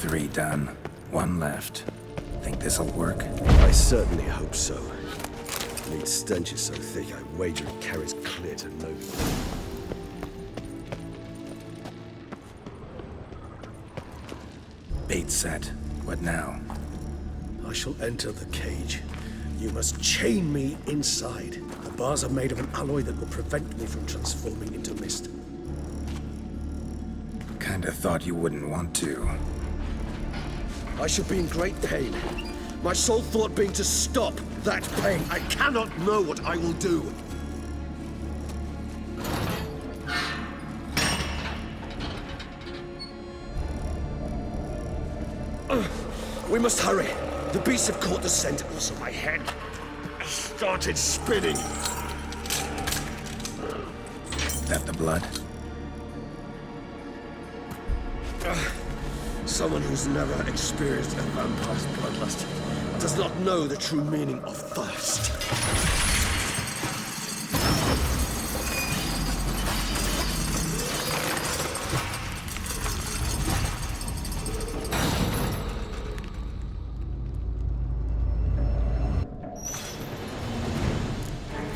Three done. One left. Think this'll work?
I certainly hope so. The stench is so thick, I wager it carries clear to no good.
Bait set. What now?
I shall enter the cage. You must chain me inside. The bars are made of an alloy that will prevent me from transforming into mist.
Kinda thought you wouldn't want to.
I should be in great pain. My sole thought being to stop that pain. I cannot know what I will do. We must hurry. The beasts have caught the scent. Also, my head started spinning.
That the blood?
Someone who's never experienced a vampire's bloodlust does not know the true meaning of thirst.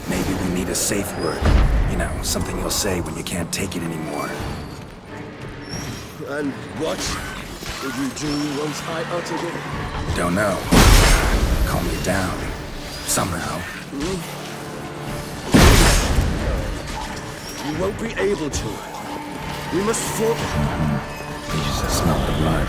Maybe we need a safe word. You know, something you'll say when you can't take it anymore.
And what did you do once I uttered it?
Don't know. Calm me down. Somehow.
You won't be able to. We must fall.
Jesus, not the blood.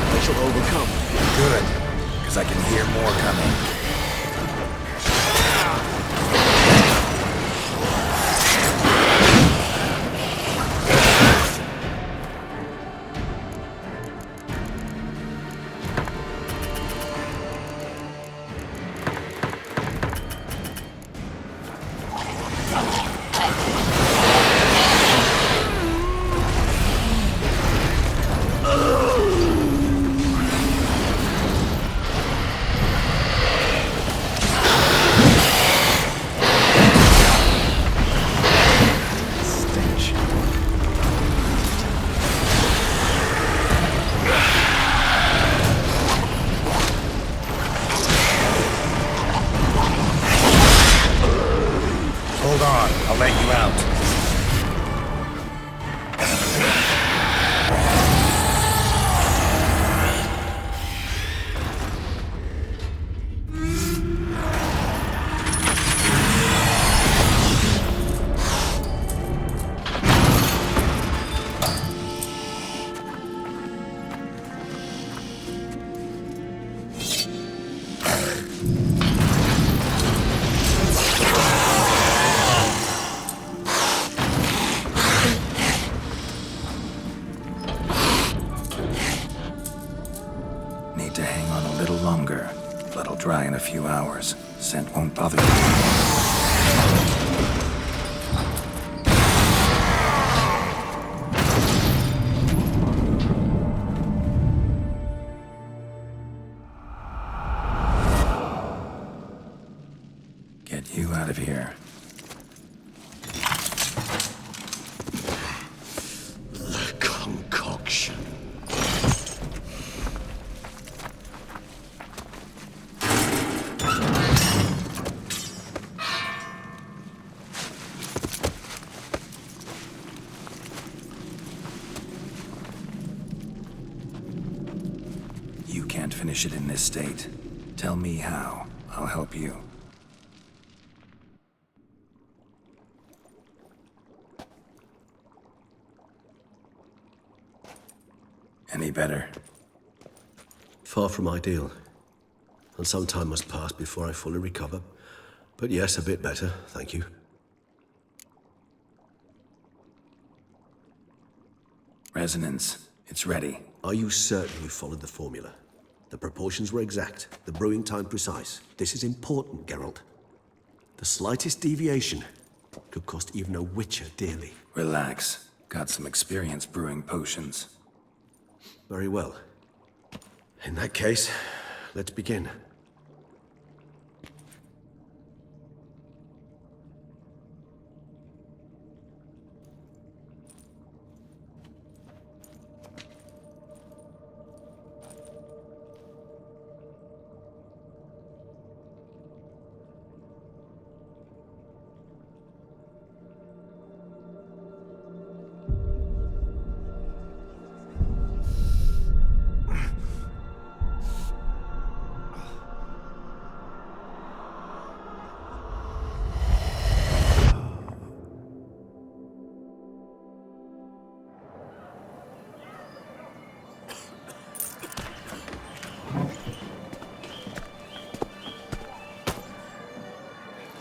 I shall overcome.
Good, because I can hear more coming. Hold on, I'll let you out. Need to hang on a little longer. Blood'll dry in a few hours. Scent won't bother you. Get you out of here.
The concoction.
You can't finish it in this state. Tell me how. I'll help you. Any better?
Far from ideal. And some time must pass before I fully recover. But yes, a bit better, thank you.
Resonance. It's ready.
Are you certain you followed the formula? The proportions were exact, the brewing time precise. This is important, Geralt. The slightest deviation could cost even a Witcher dearly.
Relax. Got some experience brewing potions.
Very well. In that case, let's begin.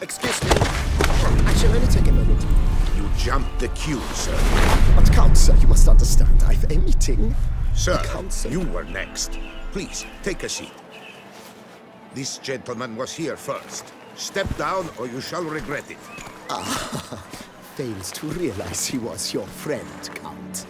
Excuse me. Actually, only take a moment.
You jumped the queue, sir.
But Count, sir, you must understand. I've a meeting.
Sir,
Counsel.
you were next. Please, take a seat. This gentleman was here first. Step down or you shall regret it.
Fails to realize he was your friend, Count.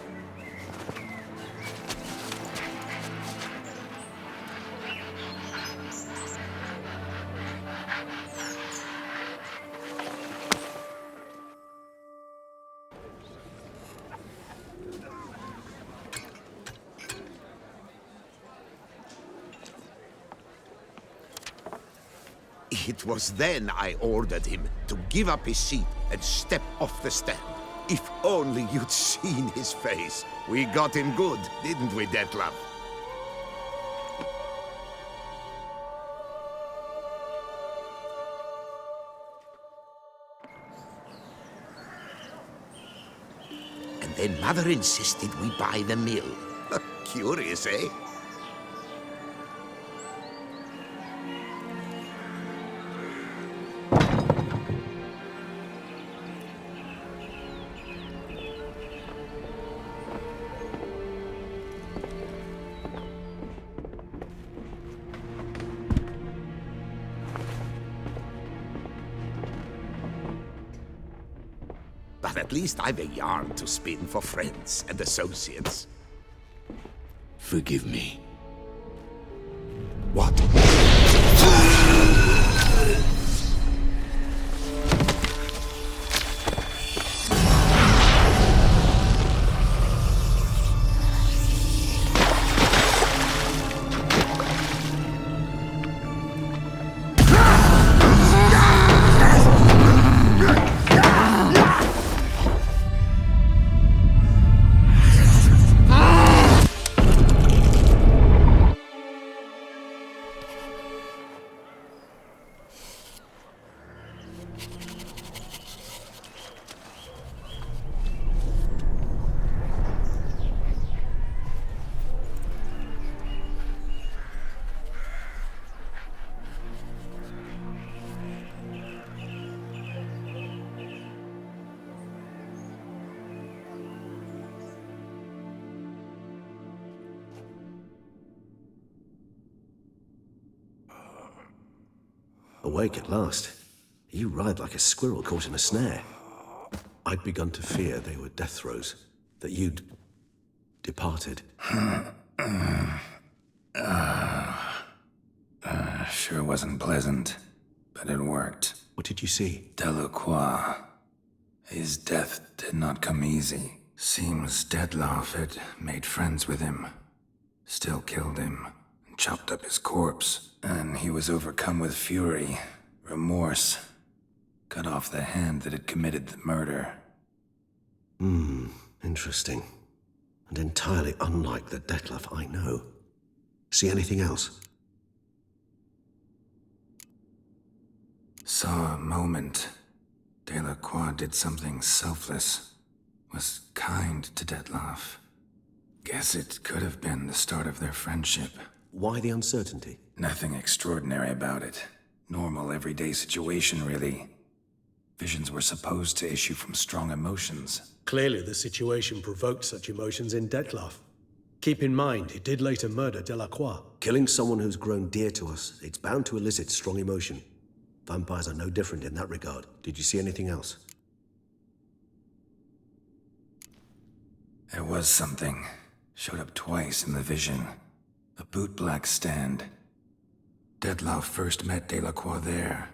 It was then I ordered him to give up his seat and step off the stand. If only you'd seen his face. We got him good, didn't we, Detlef? And then Mother insisted we buy the mill. Curious, eh? But at least I've a yarn to spin for friends and associates.
Forgive me.
What?
Awake at last. You ride like a squirrel caught in a snare. I'd begun to fear they were death throes, that you'd departed.
Sure wasn't pleasant, but it worked.
What did you see?
Delacroix. His death did not come easy. Seems Detlef had made friends with him. Still killed him, and chopped up his corpse. And he was overcome with fury, remorse. Cut off the hand that had committed the murder.
Interesting. And entirely unlike the Detlef I know. See anything else?
Saw a moment. Delacroix did something selfless. Was kind to Detlef. Guess it could have been the start of their friendship.
Why the uncertainty?
Nothing extraordinary about it. Normal, everyday situation, really. Visions were supposed to issue from strong emotions.
Clearly, the situation provoked such emotions in Dettlaff. Keep in mind, he did later murder Delacroix. Killing someone who's grown dear to us, it's bound to elicit strong emotion. Vampires are no different in that regard. Did you see anything else?
There was something. Showed up twice in the vision. A bootblack stand. Dettlaff first met Delacroix there.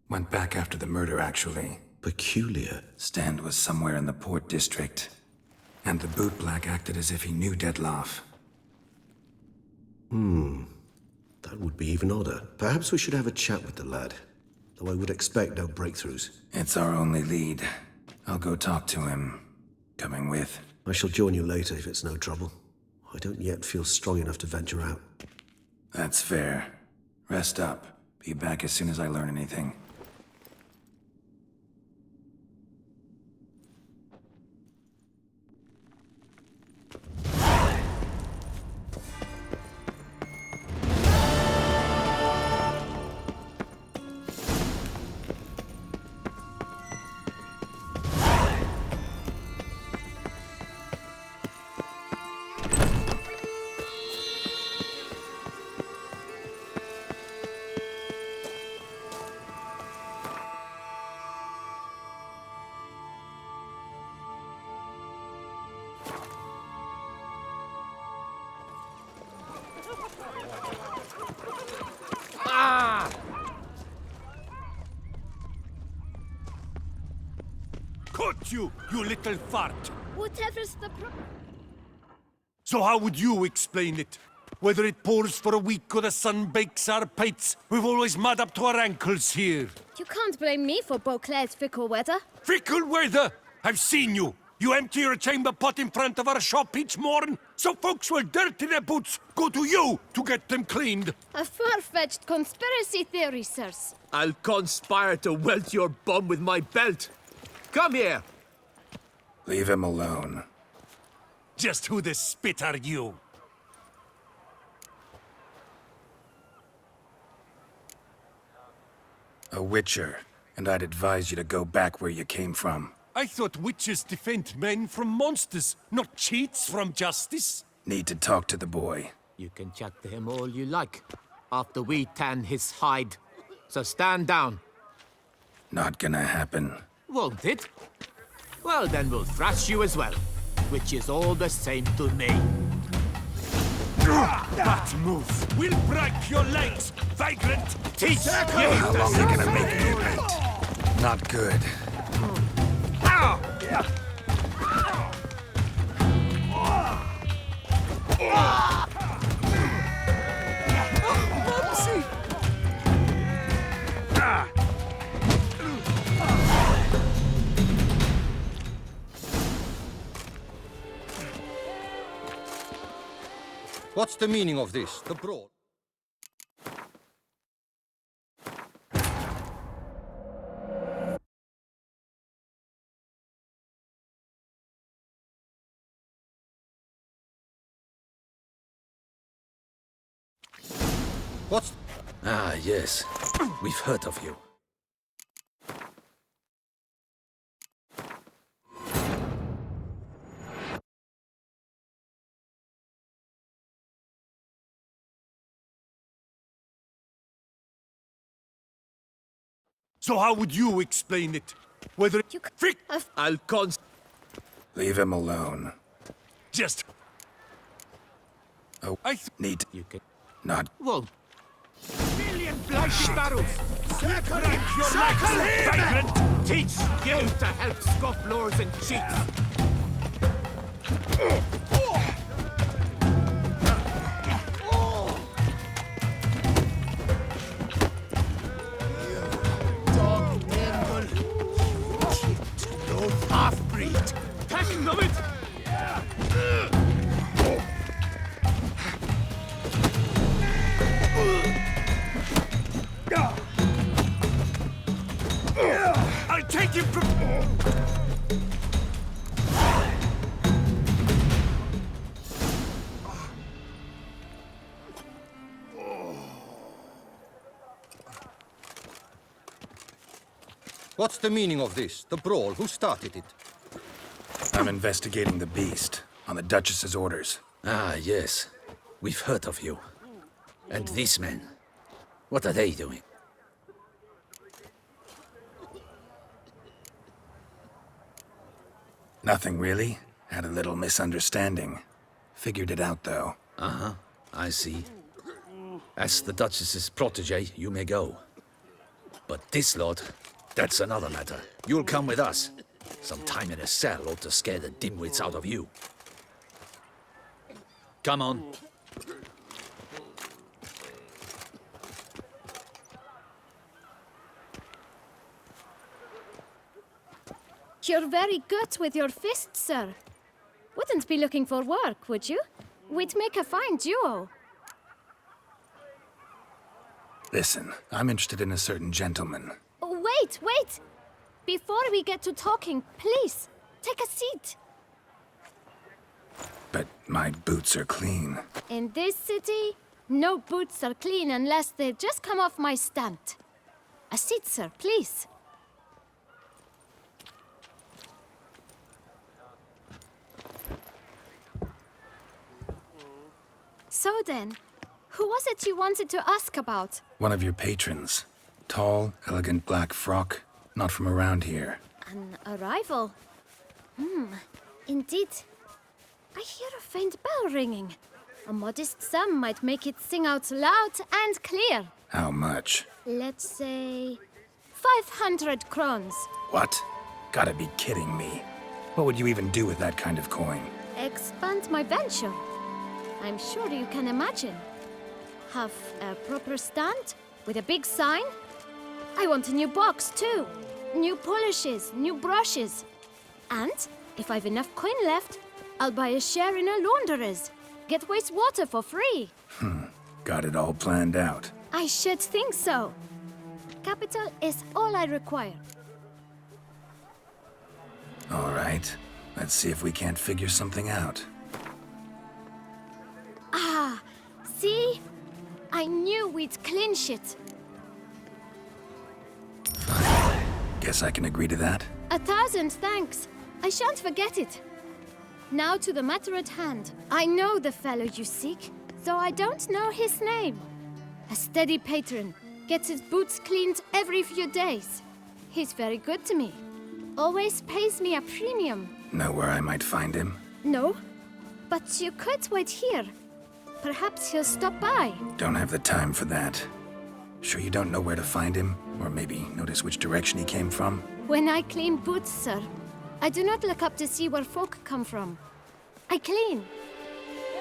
Went back after the murder, actually.
Peculiar.
Stand was somewhere in the Port District. And the bootblack acted as if he knew Dettlaff.
That would be even odder. Perhaps we should have a chat with the lad. Though I would expect no breakthroughs.
It's our only lead. I'll go talk to him. Coming with.
I shall join you later if it's no trouble. I don't yet feel strong enough to venture out.
That's fair. Rest up. Be back as soon as I learn anything.
Caught you, you little fart!
Whatever's the problem?
So how would you explain it? Whether it pours for a week or the sun bakes our pates, we've always mud up to our ankles here.
You can't blame me for Beauclair's fickle weather.
Fickle weather! I've seen you! You empty your chamber pot in front of our shop each morn, so folks will dirty their boots, go to you to get them cleaned.
A far-fetched conspiracy theory, sirs.
I'll conspire to welt your bum with my belt. Come here!
Leave him alone.
Just who the spit are you?
A witcher, and I'd advise you to go back where you came from.
I thought witches defend men from monsters, not cheats from justice.
Need to talk to the boy.
You can chat to him all you like, after we tan his hide. So stand down.
Not gonna happen.
Won't it? Well, then we'll thrash you as well, which is all the same to me.
That move will break your legs, vagrant!
Teach you
How long are you gonna make me wait? Not good.
What's the meaning of this? The brawl? What's...
Ah, yes. We've heard of you.
So how would you explain it? Whether
You
Frick!
I'll
Leave him alone.
Just...
Oh,
I
need...
You can...
Not...
Well,
million bloody sparrows! Break your legs, vagrant!
teach you to help scofflores and cheats.
Half-breed!
Packing of it!
I'll take him from...
What's the meaning of this? The brawl? Who started it?
I'm investigating the beast, on the Duchess's orders.
Ah, yes. We've heard of you. And these men, what are they doing?
Nothing really. Had a little misunderstanding. Figured it out, though.
Uh-huh, I see. As the Duchess's protege, you may go. But this lot, that's another matter. You'll come with us. Some time in a cell ought to scare the dimwits out of you. Come on.
You're very good with your fists, sir. Wouldn't be looking for work, would you? We'd make a fine duo.
Listen, I'm interested in a certain gentleman.
Oh, wait! Before we get to talking, please, take a seat.
But my boots are clean.
In this city, no boots are clean unless they just come off my stand. A seat, sir, please. So then, who was it you wanted to ask about?
One of your patrons. Tall, elegant black frock. Not from around here.
An arrival? Indeed. I hear a faint bell ringing. A modest sum might make it sing out loud and clear.
How much?
Let's say 500 crowns.
What? Gotta be kidding me. What would you even do with that kind of coin?
Expand my venture. I'm sure you can imagine. Have a proper stand with a big sign. I want a new box too. New polishes, new brushes. And if I've enough coin left, I'll buy a share in a launderer's. Get wastewater for free.
Got it all planned out.
I should think so. Capital is all I require.
All right. Let's see if we can't figure something out.
Ah, see? I knew we'd clinch it.
Guess I can agree to that.
1,000 thanks. I shan't forget it. Now to the matter at hand. I know the fellow you seek, though I don't know his name. A steady patron, gets his boots cleaned every few days. He's very good to me. Always pays me a premium.
Know where I might find him?
No, but you could wait here. Perhaps he'll stop by.
Don't have the time for that. Sure you don't know where to find him? Or maybe notice which direction he came from?
When I clean boots, sir, I do not look up to see where folk come from. I clean.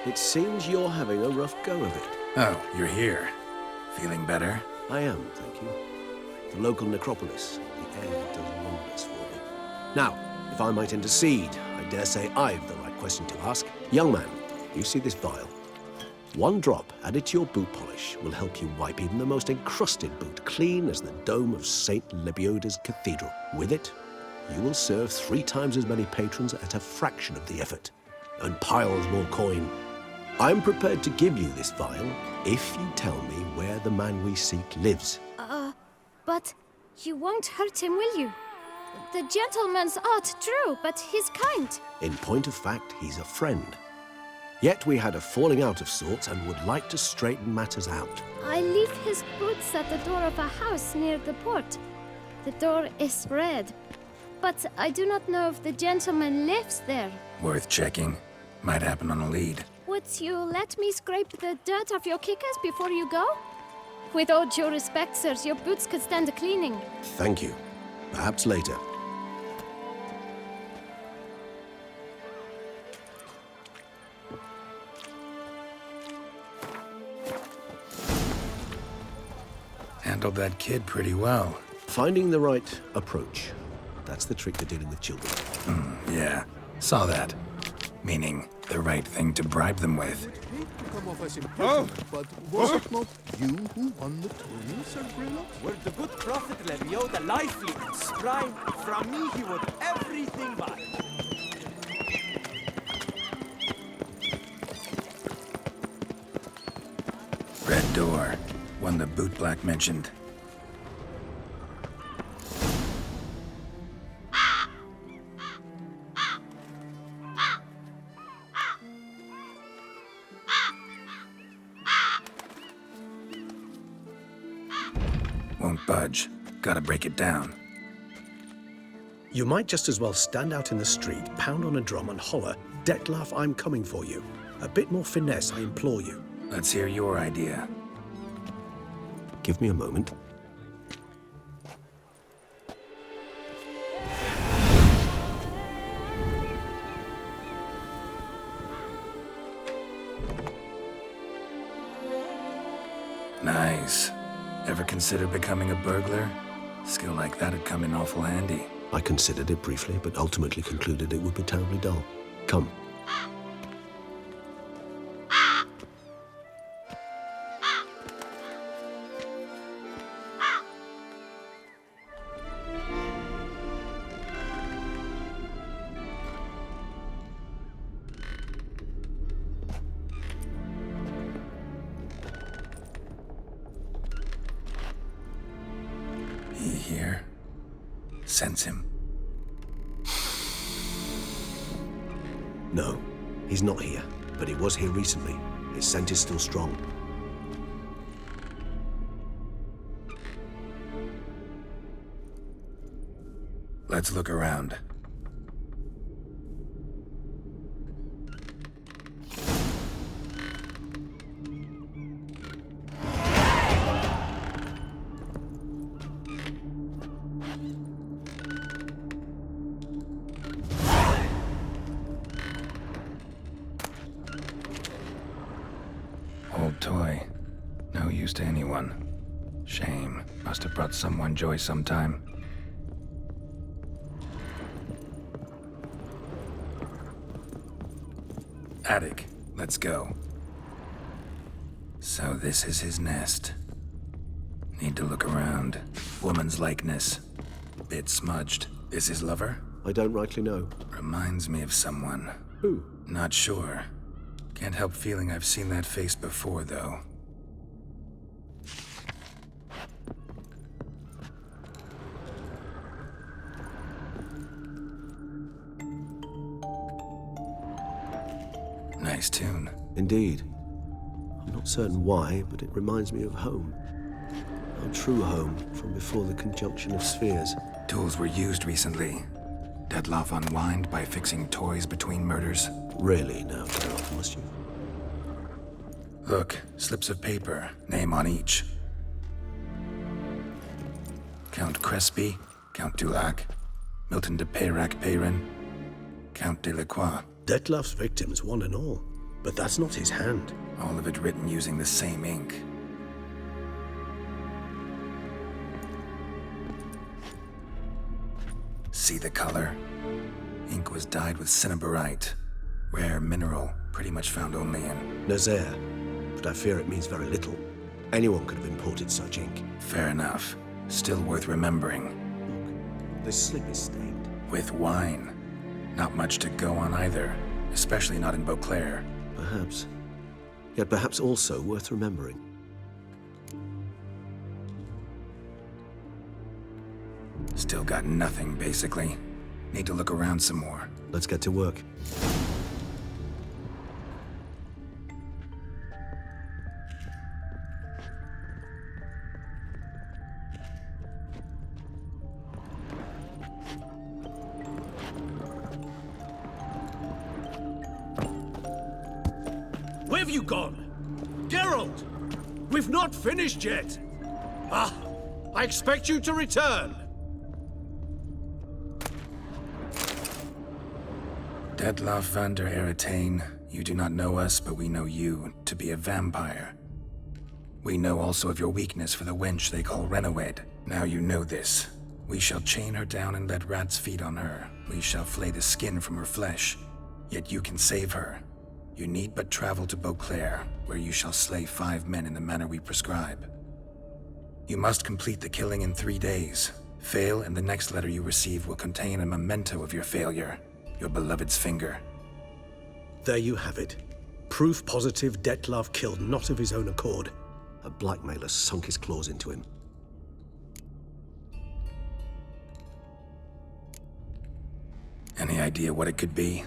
It seems you're having a rough go of it.
Oh, you're here. Feeling better?
I am, thank you. The local necropolis. The air does wonders for me. Now, if I might intercede, I dare say I've the right question to ask. Young man, you see this vial? One drop added to your boot polish will help you wipe even the most encrusted boot clean as the dome of St. Lebioda's Cathedral. With it, you will serve 3 times as many patrons at a fraction of the effort, and piles more coin. I'm prepared to give you this vial if you tell me where the man we seek lives.
But you won't hurt him, will you? The gentleman's odd, true, but he's kind.
In point of fact, he's a friend. Yet we had a falling out of sorts and would like to straighten matters out.
I leave his boots at the door of a house near the port. The door is red, but I do not know if the gentleman lives there.
Worth checking. Might happen on a lead.
Would you let me scrape the dirt off your kickers before you go? With all due respect, sirs, your boots could stand a cleaning.
Thank you. Perhaps later.
Handled that kid pretty well.
Finding the right approach. That's the trick to dealing with children.
Yeah, saw that. Meaning, the right thing to bribe them with.
Oh!
But was it not you who won the tourney, Sir Greylock?
Were the good prophet Lebioda lively and spry, from me he would everything buy.
Red door. One the bootblack mentioned. Won't budge. Gotta break it down.
You might just as well stand out in the street, pound on a drum and holler, "Dettlaff, I'm coming for you." A bit more finesse, I implore you.
Let's hear your idea.
Give me a moment.
Nice. Ever consider becoming a burglar? Skill like that'd come in awful handy.
I considered it briefly, but ultimately concluded it would be terribly dull. Come.
He here? Sense him?
No, he's not here, but he was here recently. His scent is still strong.
Let's look around. Old toy. No use to anyone. Shame. Must have brought someone joy sometime. Attic. Let's go. So this is his nest. Need to look around. Woman's likeness. Bit smudged. Is his lover?
I don't rightly know.
Reminds me of someone.
Who?
Not sure. Can't help feeling I've seen that face before, though. Nice tune.
Indeed. I'm not certain why, but it reminds me of home. Our true home from before the conjunction of spheres.
Tools were used recently. Dettlaff unwind by fixing toys between murders.
Really now, Geralt, must you?
Look, slips of paper, name on each. Count Crespi, Count Dulac, Milton de Peyrac-Peyrin, Count Delacroix.
Dettlaff's victims, one and all. But that's not his hand.
All of it written using the same ink. See the color? Ink was dyed with cinnabarite. Rare mineral, pretty much found only in
Nazaire. But I fear it means very little. Anyone could have imported such ink.
Fair enough. Still worth remembering.
Look, this slip is stained.
With wine. Not much to go on either, especially not in Beauclair.
Perhaps. Yet perhaps also worth remembering.
Still got nothing, basically. Need to look around some more.
Let's get to work.
Where have you gone? Geralt! We've not finished yet! Ah, I expect you to return!
Dettlaff van der Eretain, you do not know us, but we know you to be a vampire. We know also of your weakness for the wench they call Renoed. Now you know this. We shall chain her down and let rats feed on her. We shall flay the skin from her flesh. Yet you can save her. You need but travel to Beauclair, where you shall slay 5 men in the manner we prescribe. You must complete the killing in 3 days. Fail, and the next letter you receive will contain a memento of your failure. Your beloved's finger.
There you have it. Proof positive Dettlaff killed not of his own accord. A blackmailer sunk his claws into him.
Any idea what it could be?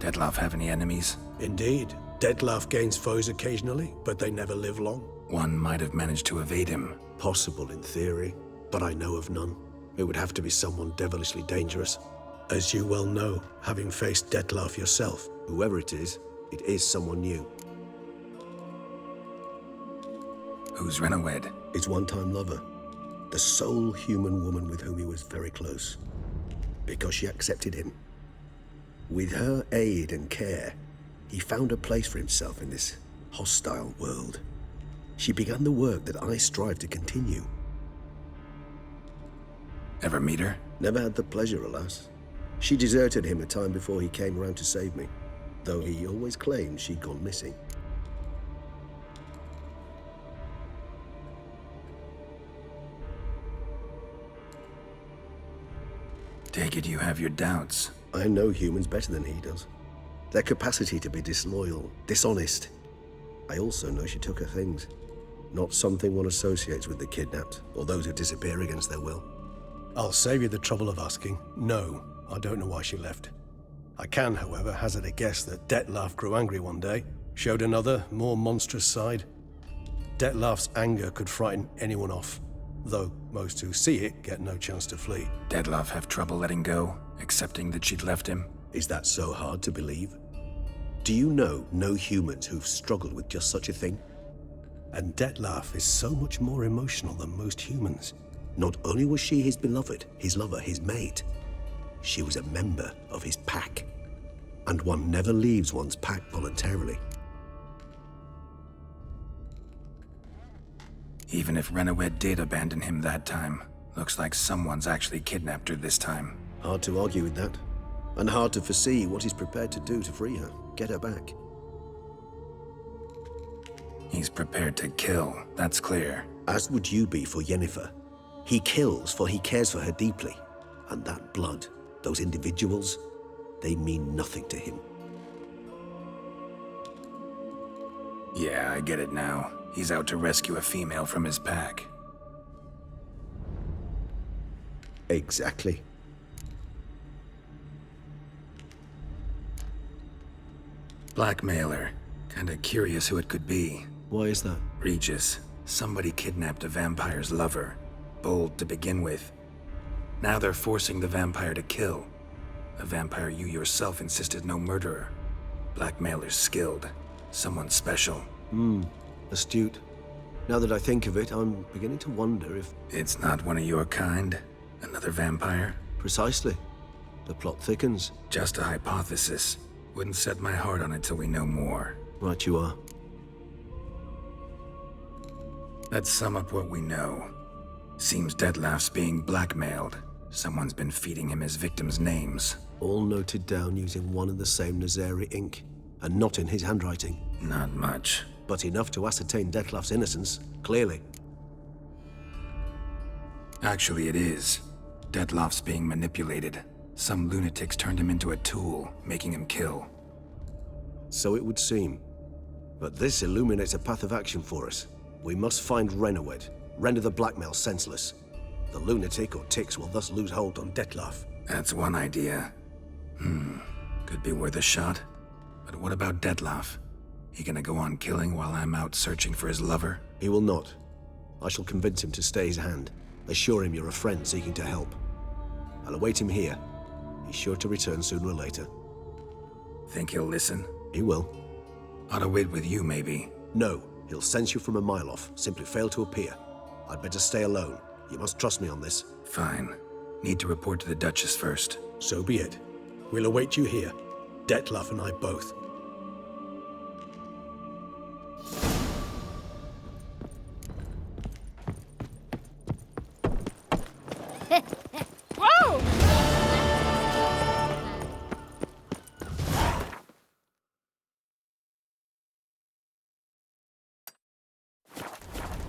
Dettlaff have any enemies?
Indeed. Dettlaff gains foes occasionally, but they never live long.
One might have managed to evade him.
Possible in theory, but I know of none. It would have to be someone devilishly dangerous. As you well know, having faced Dettlaff yourself, whoever it is someone new.
Who's Renawed?
His one-time lover. The sole human woman with whom he was very close. Because she accepted him. With her aid and care, he found a place for himself in this hostile world. She began the work that I strive to continue.
Ever meet her?
Never had the pleasure, alas. She deserted him a time before he came around to save me, though he always claimed she'd gone missing.
Take it you have your doubts.
I know humans better than he does. Their capacity to be disloyal, dishonest. I also know she took her things. Not something one associates with the kidnapped, or those who disappear against their will. I'll save you the trouble of asking. No, I don't know why she left. I can, however, hazard a guess that Dettlaff grew angry one day, showed another, more monstrous side. Dettlaff's anger could frighten anyone off, though most who see it get no chance to flee.
Dettlaff have trouble letting go, accepting that she'd left him?
Is that so hard to believe? Do you know no humans who've struggled with just such a thing? And Dettlaff is so much more emotional than most humans. Not only was she his beloved, his lover, his mate, she was a member of his pack. And one never leaves one's pack voluntarily.
Even if Renawed did abandon him that time, looks like someone's actually kidnapped her this time.
Hard to argue with that. And hard to foresee what he's prepared to do to free her, get her back.
He's prepared to kill, that's clear.
As would you be for Yennefer. He kills for he cares for her deeply. And that blood, those individuals, they mean nothing to him.
Yeah, I get it now. He's out to rescue a female from his pack.
Exactly.
Blackmailer. Kinda curious who it could be.
Why is that?
Regis. Somebody kidnapped a vampire's lover. Bold to begin with. Now they're forcing the vampire to kill. A vampire you yourself insisted no murderer. Blackmailer's skilled. Someone special.
Astute. Now that I think of it, I'm beginning to wonder if...
It's not one of your kind? Another vampire?
Precisely. The plot thickens.
Just a hypothesis. Wouldn't set my heart on it till we know more.
Right you are.
Let's sum up what we know. Seems Dettlaff's being blackmailed. Someone's been feeding him his victims' names.
All noted down using one and the same Nazeri ink, and not in his handwriting.
Not much.
But enough to ascertain Dettlaff's innocence, clearly.
Actually, it is. Dettlaff's being manipulated. Some lunatics turned him into a tool, making him kill.
So it would seem. But this illuminates a path of action for us. We must find Renawed, render the blackmail senseless. The lunatic or ticks will thus lose hold on Dettlaff.
That's one idea. Could be worth a shot. But what about Dettlaff? He gonna go on killing while I'm out searching for his lover?
He will not. I shall convince him to stay his hand. Assure him you're a friend seeking to help. I'll await him here. He's sure to return sooner or later.
Think he'll listen?
He will.
Ought to wait with you, maybe.
No, he'll sense you from a mile off. Simply fail to appear. I'd better stay alone. You must trust me on this.
Fine. Need to report to the Duchess first.
So be it. We'll await you here. Dettlaff and I both.
Whoa!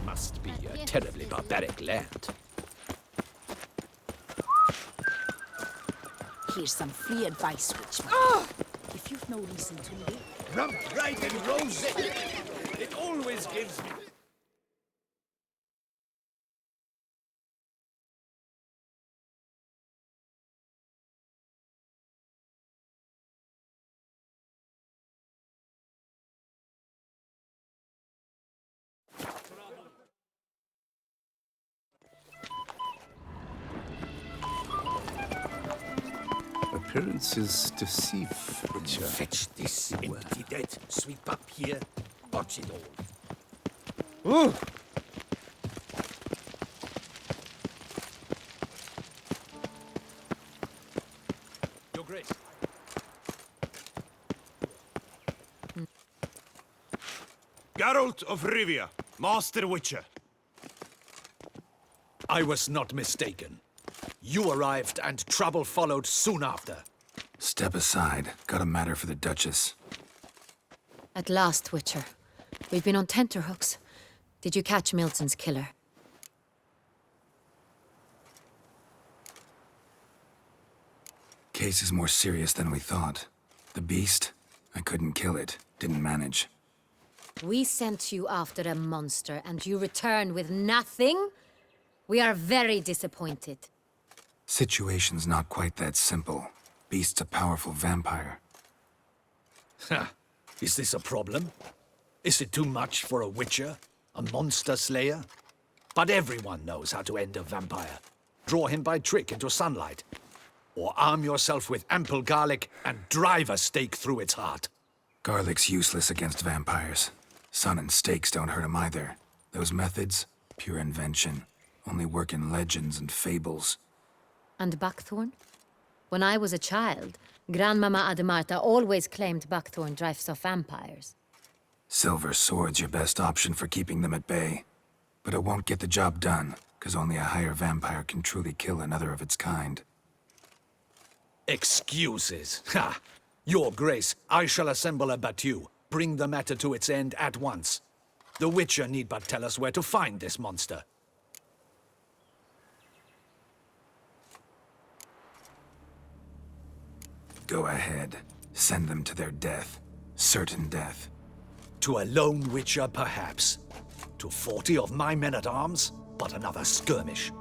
Must be a terribly barbaric land.
Here's some free advice, Witchman. If you've no reason to live...
Rubbed right and rosy. It always gives me...
appearances deceive, Witcher.
Fetch this empty dead. Sweep up here. Watch it all.
Oh!
Your Grace.
Geralt of Rivia, Master Witcher.
I was not mistaken. You arrived and trouble followed soon after.
Step aside. Got a matter for the Duchess.
At last, Witcher. We've been on tenterhooks. Did you catch Milton's killer?
Case is more serious than we thought. The beast? I couldn't kill it. Didn't manage.
We sent you after a monster, and you return with nothing? We are very disappointed.
Situation's not quite that simple. Beast's a powerful vampire.
Ha! Is this a problem? Is it too much for a witcher? A monster slayer? But everyone knows how to end a vampire. Draw him by trick into sunlight. Or arm yourself with ample garlic and drive a stake through its heart.
Garlic's useless against vampires. Sun and stakes don't hurt him either. Those methods, pure invention. Only work in legends and fables.
And buckthorn? When I was a child, Grandmama Ademarta always claimed buckthorn drives off vampires.
Silver sword's your best option for keeping them at bay. But it won't get the job done, because only a higher vampire can truly kill another of its kind.
Excuses. Ha! Your Grace, I shall assemble a battue. Bring the matter to its end at once. The Witcher need but tell us where to find this monster.
Go ahead. Send them to their death. Certain death.
To a lone Witcher, perhaps. To 40 of my men-at-arms, but another skirmish.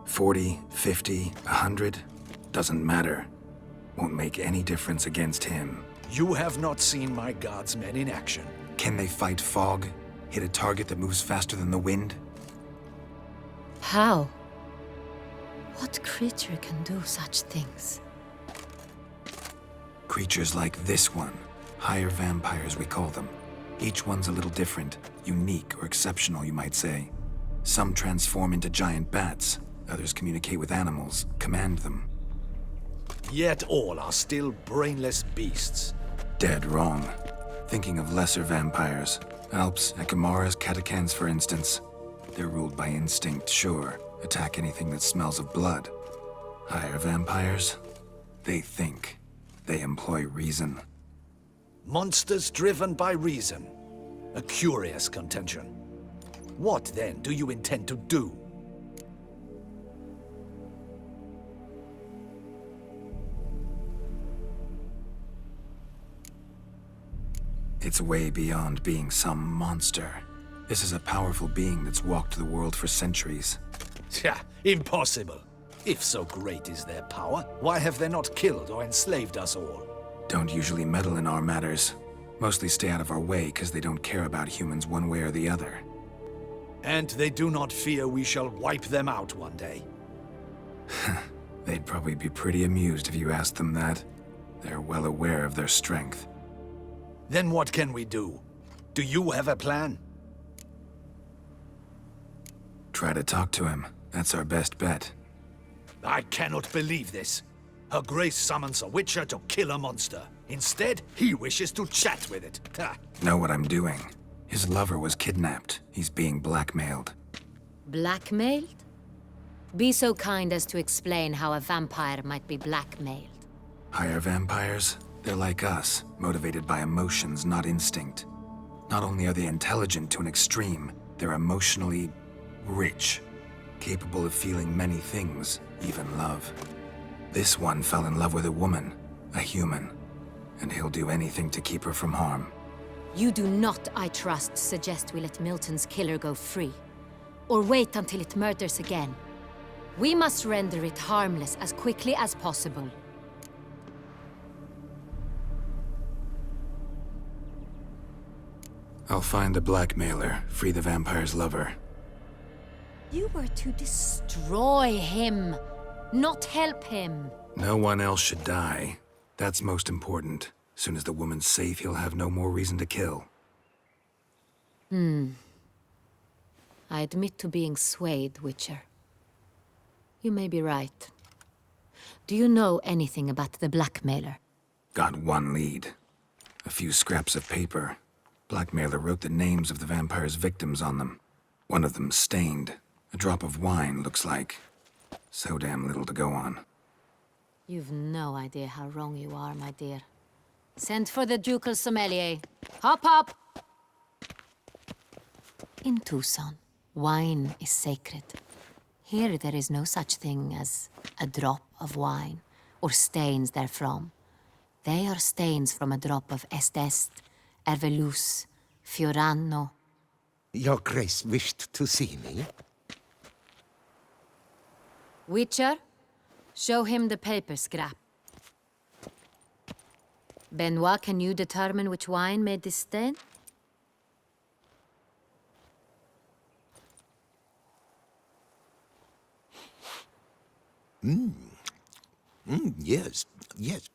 40, 50, 100? Doesn't matter. Won't make any difference against him.
You have not seen my guardsmen in action.
Can they fight fog? Hit a target that moves faster than the wind?
How? What creature can do such things?
Creatures like this one. Higher vampires, we call them. Each one's a little different. Unique or exceptional, you might say. Some transform into giant bats. Others communicate with animals, command them.
Yet all are still brainless beasts.
Dead wrong. Thinking of lesser vampires. Alps, Ekamaras, Catechans, for instance. They're ruled by instinct, sure. Attack anything that smells of blood. Higher vampires? They think. They employ reason.
Monsters driven by reason. A curious contention. What, then, do you intend to do?
It's way beyond being some monster. This is a powerful being that's walked the world for centuries.
Tja, impossible. If so great is their power, why have they not killed or enslaved us all?
Don't usually meddle in our matters. Mostly stay out of our way because they don't care about humans one way or the other.
And they do not fear we shall wipe them out one day.
They'd probably be pretty amused if you asked them that. They're well aware of their strength.
Then what can we do? Do you have a plan?
Try to talk to him. That's our best bet.
I cannot believe this. Her Grace summons a Witcher to kill a monster. Instead, he wishes to chat with it. Ha.
Know what I'm doing. His lover was kidnapped. He's being blackmailed.
Blackmailed? Be so kind as to explain how a vampire might be blackmailed.
Higher vampires? They're like us, motivated by emotions, not instinct. Not only are they intelligent to an extreme, they're emotionally rich, capable of feeling many things, even love. This one fell in love with a woman, a human, and he'll do anything to keep her from harm.
You do not, I trust, suggest we let Milton's killer go free, or wait until it murders again. We must render it harmless as quickly as possible.
I'll find the blackmailer, free the vampire's lover.
You were to destroy him, not help him.
No one else should die. That's most important. As soon as the woman's safe, he'll have no more reason to kill.
I admit to being swayed, Witcher. You may be right. Do you know anything about the blackmailer?
Got one lead. A few scraps of paper. Blackmailer wrote the names of the vampire's victims on them. One of them stained. A drop of wine, looks like. So damn little to go on.
You've no idea how wrong you are, my dear. Send for the ducal sommelier. Hop, hop! In Tucson, wine is sacred. Here there is no such thing as a drop of wine, or stains therefrom. They are stains from a drop of Est, Ervelus, Fiorano.
Your Grace wished to see me?
Witcher, show him the paper scrap. Benoit, can you determine which wine made this stain?
Yes, yes.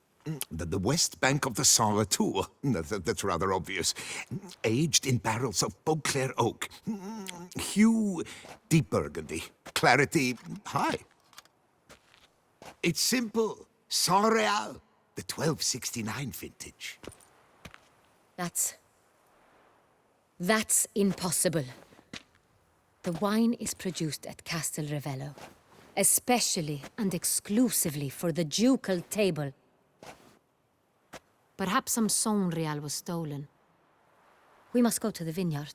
The west bank of the Saint Latour. That's rather obvious. Aged in barrels of Beauclair oak. Hue, deep burgundy. Clarity, high. It's simple. Saint Real, the 1269 vintage.
That's impossible. The wine is produced at Castel Revello, especially and exclusively for the ducal table. Perhaps some Saint Real was stolen. We must go to the vineyard,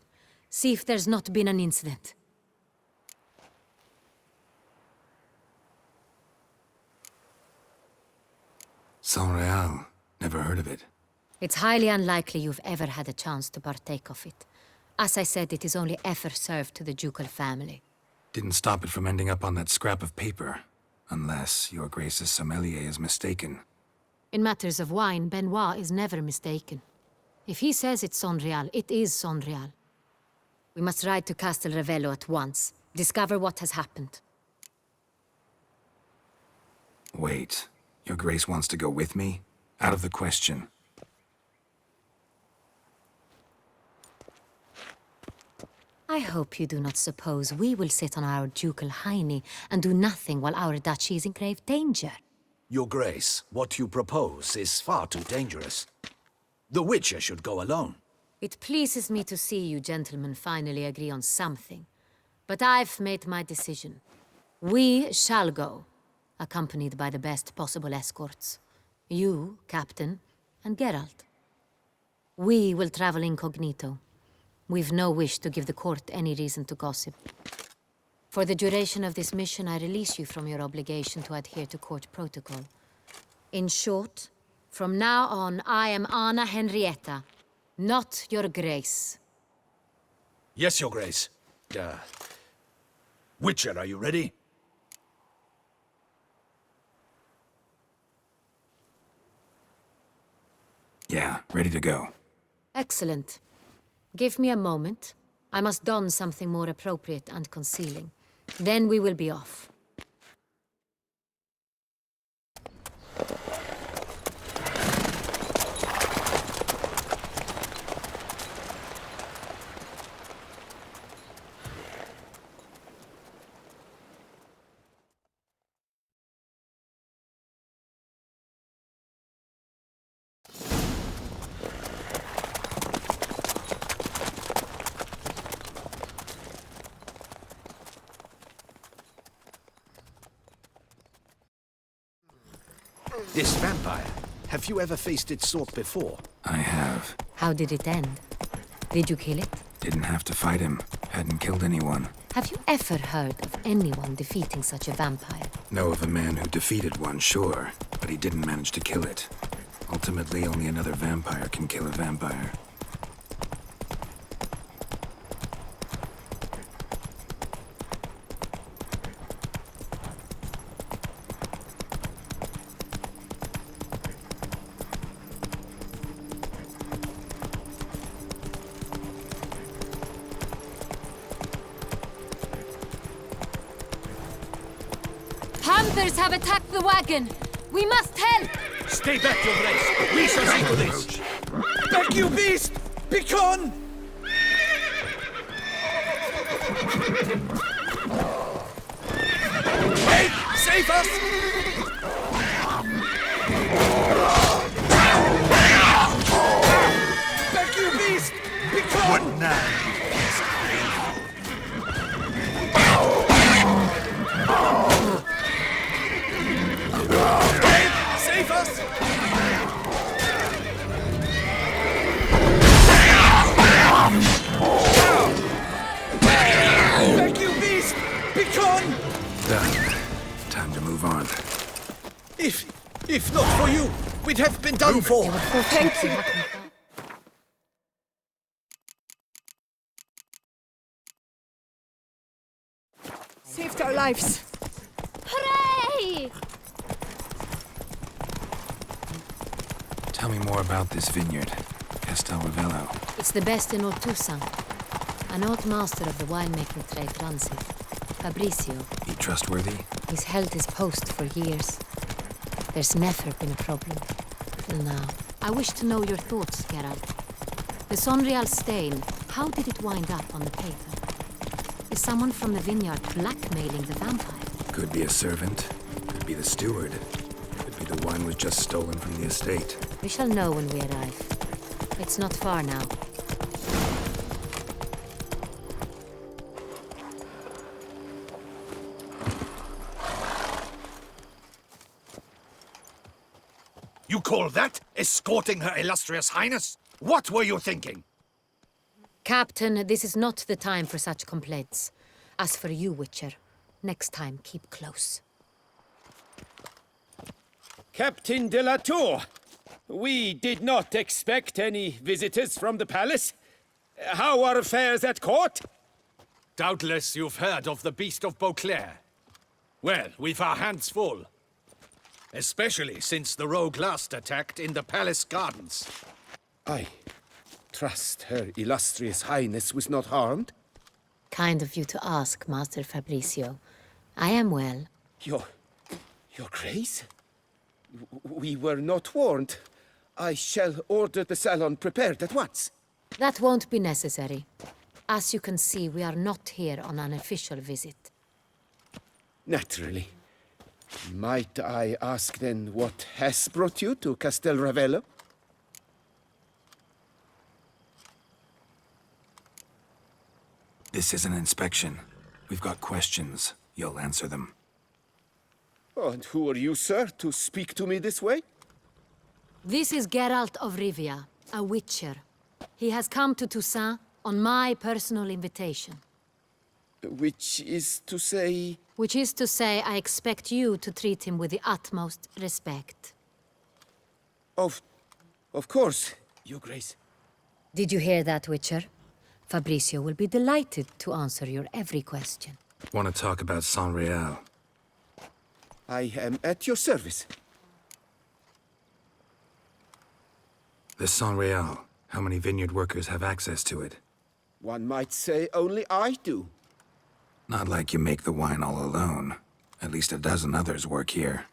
see if there's not been an incident.
Saint Real. Never heard of it.
It's highly unlikely you've ever had a chance to partake of it. As I said, it is only ever served to the ducal family.
Didn't stop it from ending up on that scrap of paper. Unless your Grace's sommelier is mistaken.
In matters of wine, Benoit is never mistaken. If he says it's Saint Real, it is Saint Real. We must ride to Castel Revello at once. Discover what has happened.
Wait. Your Grace wants to go with me? Out of the question.
I hope you do not suppose we will sit on our ducal hiney and do nothing while our duchy is in grave danger.
Your Grace, what you propose is far too dangerous. The Witcher should go alone.
It pleases me to see you gentlemen finally agree on something. But I've made my decision. We shall go, accompanied by the best possible escorts. You, Captain, and Geralt. We will travel incognito. We've no wish to give the court any reason to gossip. For the duration of this mission, I release you from your obligation to adhere to court protocol. In short, from now on, I am Anna Henrietta, not your Grace.
Yes, Your Grace. Witcher, are you ready?
Yeah, ready to go.
Excellent. Give me a moment. I must don something more appropriate and concealing. Then we will be off.
This vampire, have you ever faced its sort before?
I have.
How did it end? Did you kill it?
Didn't have to fight him. Hadn't killed anyone.
Have you ever heard of anyone defeating such a vampire?
Know of a man who defeated one, sure. But he didn't manage to kill it. Ultimately, only another vampire can kill a vampire.
Panthers have attacked the wagon! We must help!
Stay back, Your Grace! We shall see to this!
Back, you beast! Begone! Hey! Save us! Back, you beast! Begone!
What now?
Save us! Back, you beast! Begone!
Done. Time to move on.
If not for you, we'd have been done for.
Thank you. Saved our lives.
Hooray!
Tell me more about this vineyard, Castel Ravello.
It's the best in all Toussaint. An old master of the winemaking trade runs it. Fabricio.
He trustworthy?
He's held his post for years. There's never been a problem. Till now. I wish to know your thoughts, Geralt. The Sonreal stain, how did it wind up on the paper? Is someone from the vineyard blackmailing the vampire?
Could be a servant. Could be the steward. Could be the wine was just stolen from the estate.
We shall know when we arrive. It's not far now.
You call that escorting Her Illustrious Highness? What were you thinking?
Captain, this is not the time for such complaints. As for you, Witcher, next time keep close.
Captain de la Tour, we did not expect any visitors from the palace. How are affairs at court?
Doubtless you've heard of the Beast of Beauclair. Well, we've our hands full. Especially since the rogue last attacked in the palace gardens.
I trust Her Illustrious Highness was not harmed?
Kind of you to ask, Master Fabricio. I am well.
Your Grace? We were not warned. I shall order the salon prepared at once.
That won't be necessary. As you can see, we are not here on an official visit.
Naturally. Might I ask then what has brought you to Castel Ravello?
This is an inspection. We've got questions. You'll answer them.
Oh, and who are you, sir, to speak to me this way?
This is Geralt of Rivia, a witcher. He has come to Toussaint on my personal invitation.
Which is to say...
Which is to say, I expect you to treat him with the utmost respect.
Of course, Your Grace.
Did you hear that, Witcher? Fabricio will be delighted to answer your every question.
Want to talk about Sonreal?
I am at your service.
The Sonreal. How many vineyard workers have access to it?
One might say only I do.
Not like you make the wine all alone. At least a dozen others work here.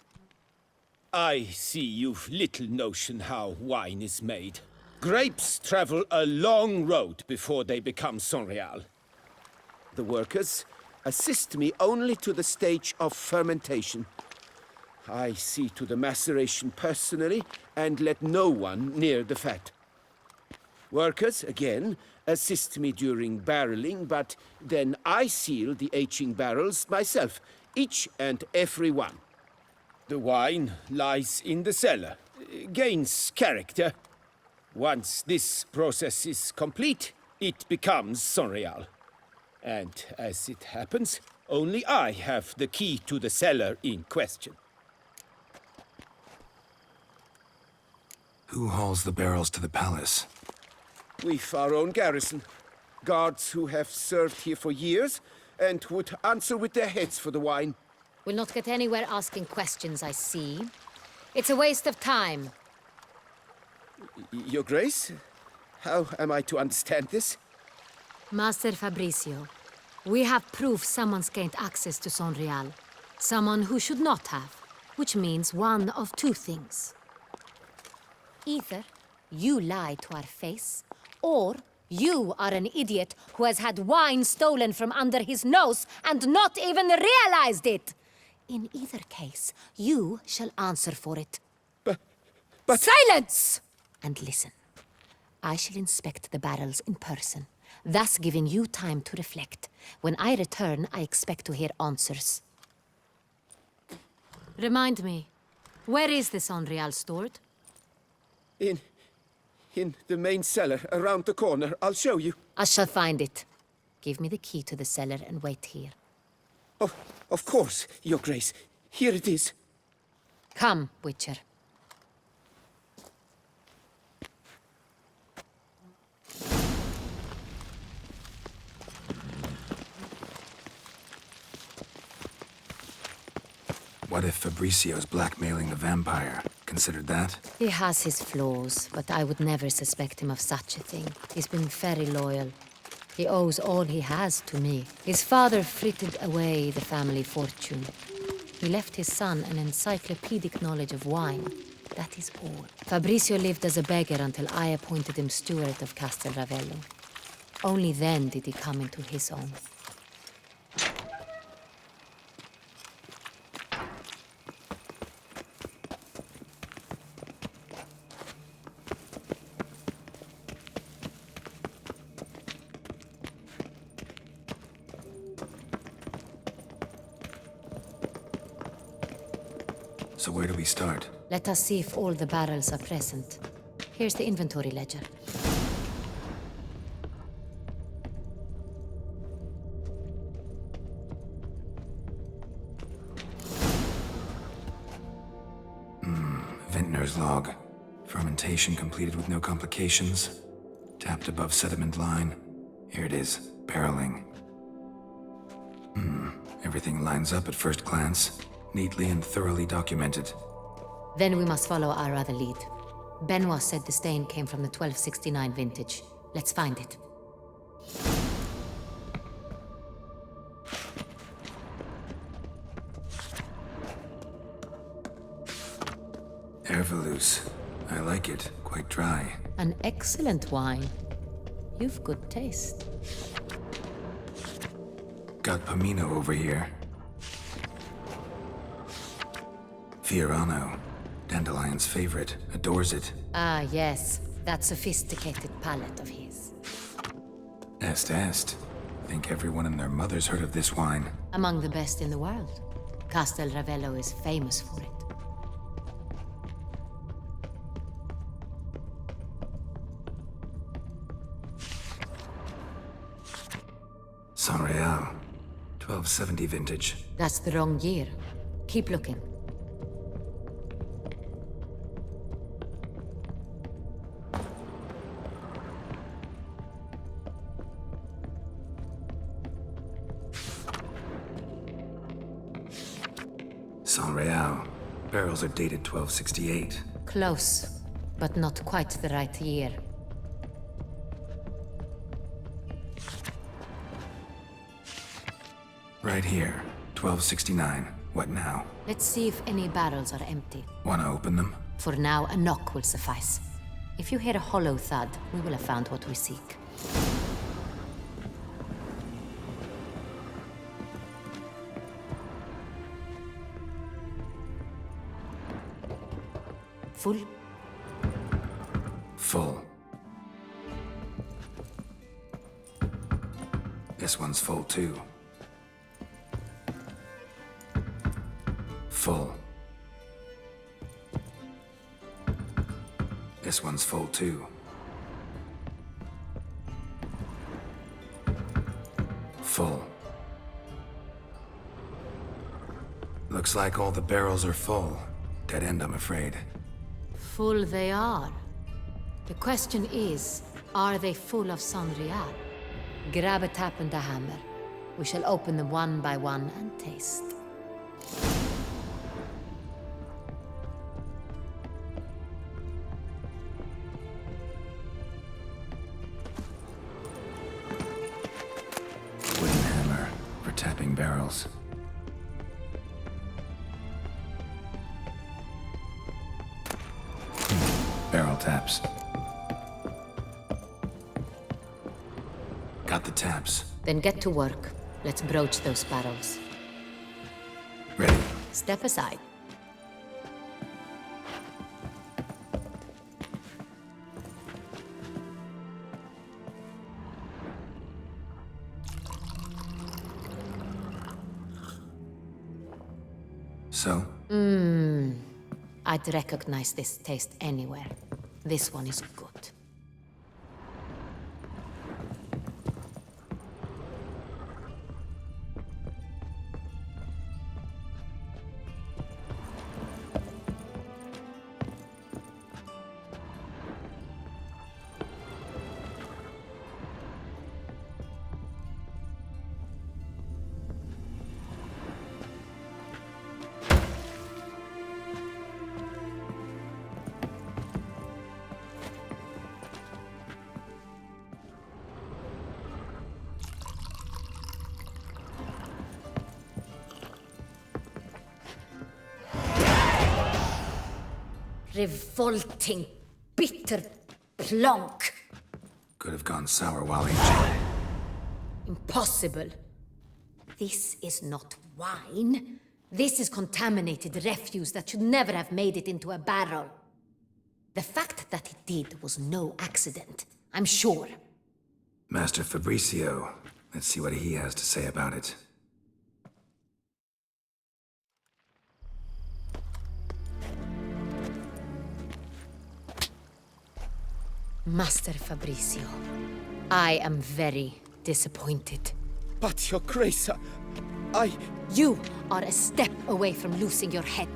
I see you've little notion how wine is made. Grapes travel a long road before they become Sonreal.
The workers assist me only to the stage of fermentation. I see to the maceration personally and let no one near the fat. Workers, again, assist me during barreling, but then I seal the aging barrels myself, each and every one.
The wine lies in the cellar, gains character. Once this process is complete, it becomes Sonreal. And as it happens, only I have the key to the cellar in question.
Who hauls the barrels to the palace?
We've our own garrison. Guards who have served here for years and would answer with their heads for the wine.
We'll not get anywhere asking questions, I see. It's a waste of time.
Your Grace? How am I to understand this?
Master Fabricio, we have proof someone's gained access to Sonreal. Someone who should not have. which means one of two things. Either you lie to our face, or you are an idiot who has had wine stolen from under his nose and not even realized it. In either case, you shall answer for it.
But...
Silence! And listen. I shall inspect the barrels in person, thus giving you time to reflect. When I return, I expect to hear answers. Remind me, where is this Sonrial stored?
In the main cellar, around the corner. I'll show you.
I shall find it. Give me the key to the cellar and wait here.
Oh, of course, Your Grace. Here it is.
Come, Witcher.
What if Fabricio's blackmailing the vampire? Considered that?
He has his flaws, but I would never suspect him of such a thing. He's been very loyal. He owes all he has to me. His father frittered away the family fortune. He left his son an encyclopedic knowledge of wine. That is all. Fabricio lived as a beggar until I appointed him steward of Castel Ravello. Only then did he come into his own.
So where do we start?
Let us see if all the barrels are present. Here's the inventory ledger.
Vintner's log. Fermentation completed with no complications. Tapped above sediment line. Here it is. Barreling. Everything lines up at first glance. Neatly and thoroughly documented.
Then we must follow our other lead. Benoit said the stain came from the 1269 vintage. Let's find it.
Ervelus. I like it. Quite dry.
An excellent wine. You've good taste.
Got Pomino over here. Fiorano. Dandelion's favorite. Adores it.
Ah, yes. That sophisticated palate of his.
Est. Think everyone and their mother's heard of this wine.
Among the best in the world. Castel Ravello is famous for it.
Sonrial. 1270 vintage.
That's the wrong year. Keep looking.
Sonrial. Barrels are dated 1268.
Close, but not quite the right year.
Right here. 1269. What now?
Let's see if any barrels are empty.
Wanna open them?
For now, a knock will suffice. If you hear a hollow thud, we will have found what we seek. Full?
Full. This one's full too. Full. This one's full too. Full. Looks like all the barrels are full. Dead end, I'm afraid.
Full they are. The question is, are they full of Sonrial? Grab a tap and a hammer. We shall open them one by one and taste.
Wooden hammer for tapping barrels. taps. Got the taps.
Then get to work. Let's broach those barrels.
Ready.
Step aside.
So?
I'd recognize this taste anywhere. This one is good. Revolting, bitter plonk.
Could have gone sour while aging.
Impossible. This is not wine. This is contaminated refuse that should never have made it into a barrel. The fact that it did was no accident, I'm sure.
Master Fabricio. Let's see what he has to say about it.
Master Fabricio, I am very disappointed.
But, Your Grace,
You are a step away from losing your head.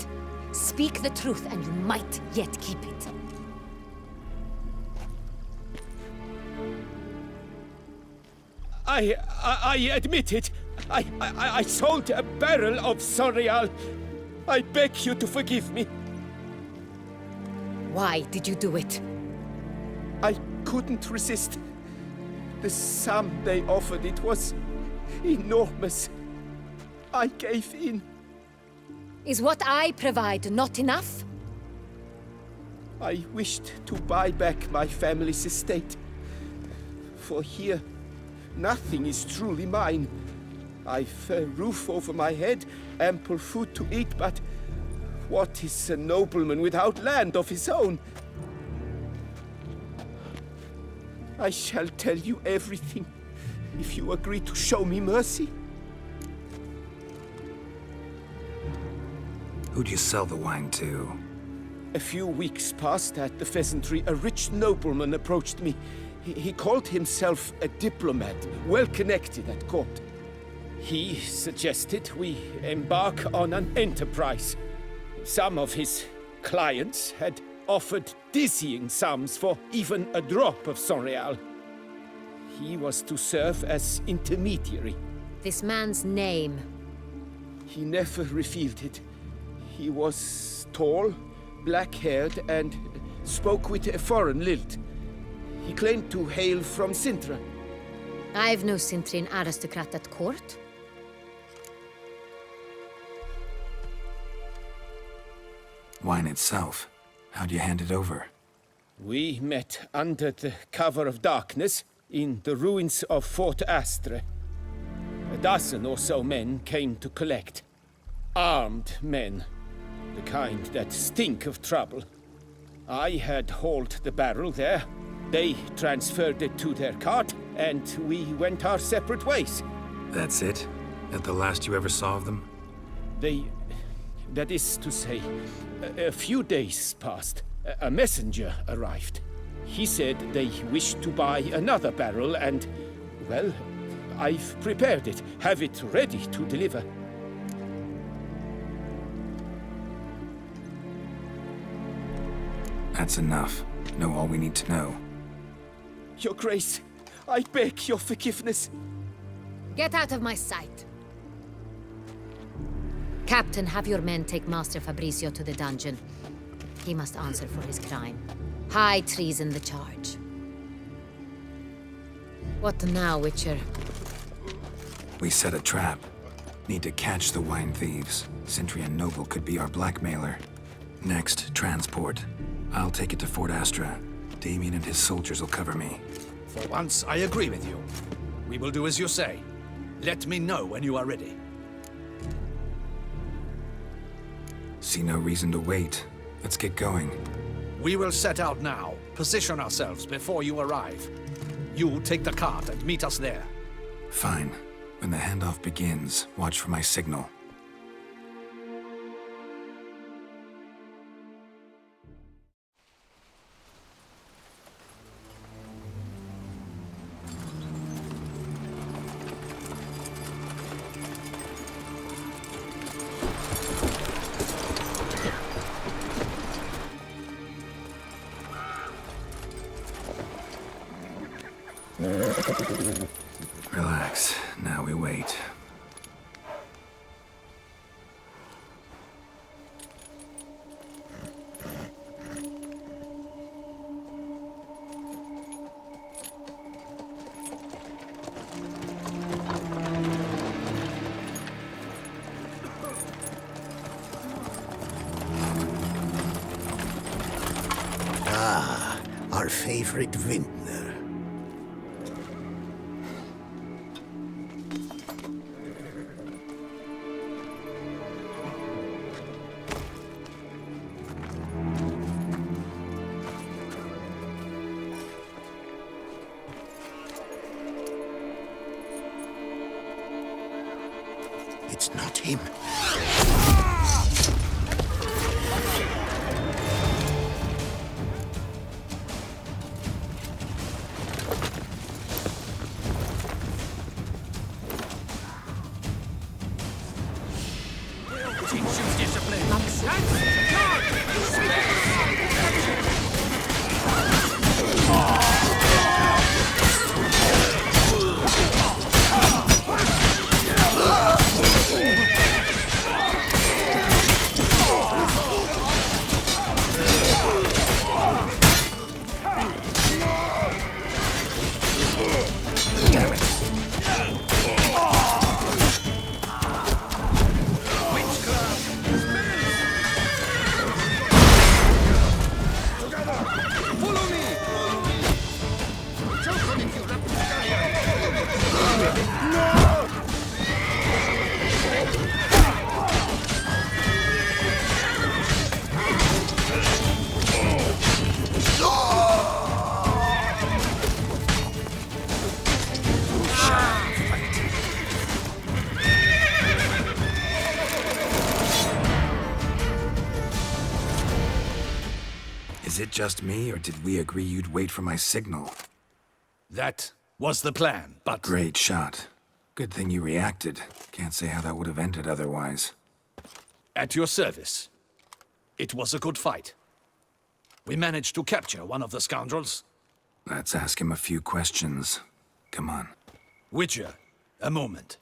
Speak the truth and you might yet keep it.
I admit it. I sold a barrel of Sonreal. I beg you to forgive me.
Why did you do it?
I couldn't resist. The sum they offered, it was enormous. I gave in.
Is what I provide not enough?
I wished to buy back my family's estate. For here, nothing is truly mine. I've a roof over my head, ample food to eat, but what is a nobleman without land of his own? I shall tell you everything, if you agree to show me mercy.
Who'd you sell the wine to?
A few weeks past at the Pheasantry, a rich nobleman approached me. He called himself a diplomat, well connected at court. He suggested we embark on an enterprise. Some of his clients had offered dizzying sums for even a drop of Sonreal. He was to serve as intermediary.
This man's name?
He never revealed it. He was tall, black-haired, and spoke with a foreign lilt. He claimed to hail from Sintra.
I've no Sintrian aristocrat at court.
Wine itself. How'd you hand it over?
We met under the cover of darkness in the ruins of Fort Astre. A dozen or so men came to collect. Armed men. The kind that stink of trouble. I had hauled the barrel there. They transferred it to their cart, and we went our separate ways.
That's it? That the last you ever saw of them?
That is to say, a few days passed. A messenger arrived. He said they wished to buy another barrel and, well, I've prepared it. Have it ready to deliver.
That's enough. Know all we need to know.
Your Grace, I beg your forgiveness.
Get out of my sight. Captain, have your men take Master Fabricio to the dungeon. He must answer for his crime. High treason the charge. What now, Witcher?
We set a trap. Need to catch the wine thieves. Sintrian noble could be our blackmailer. Next, transport. I'll take it to Fort Astra. Damien and his soldiers will cover me.
For once, I agree with you. We will do as you say. Let me know when you are ready.
See no reason to wait. Let's get going.
We will set out now. Position ourselves before you arrive. You take the cart and meet us there.
Fine. When the handoff begins, watch for my signal. Relax. Now we wait.
Ah, our favorite vintner. It's not him.
Teach you discipline.
Is it just me, or did we agree you'd wait for my signal?
That was the plan, but...
Great shot. Good thing you reacted. Can't say how that would have ended otherwise.
At your service. It was a good fight. We managed to capture one of the scoundrels.
Let's ask him a few questions. Come on.
Witcher, a moment.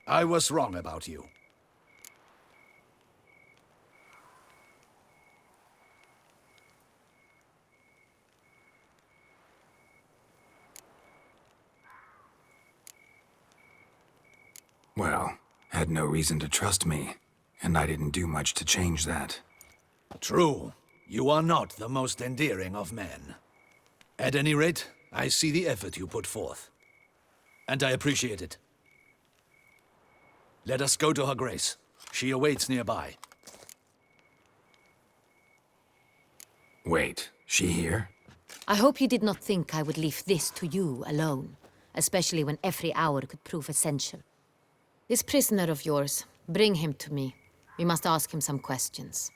I was wrong about you.
Well, had no reason to trust me, and I didn't do much to change that.
True. You are not the most endearing of men. At any rate, I see the effort you put forth. And I appreciate it. Let us go to her grace. She awaits nearby.
Wait, she here?
I hope you did not think I would leave this to you alone, especially when every hour could prove essential. This prisoner of yours, bring him to me. We must ask him some questions.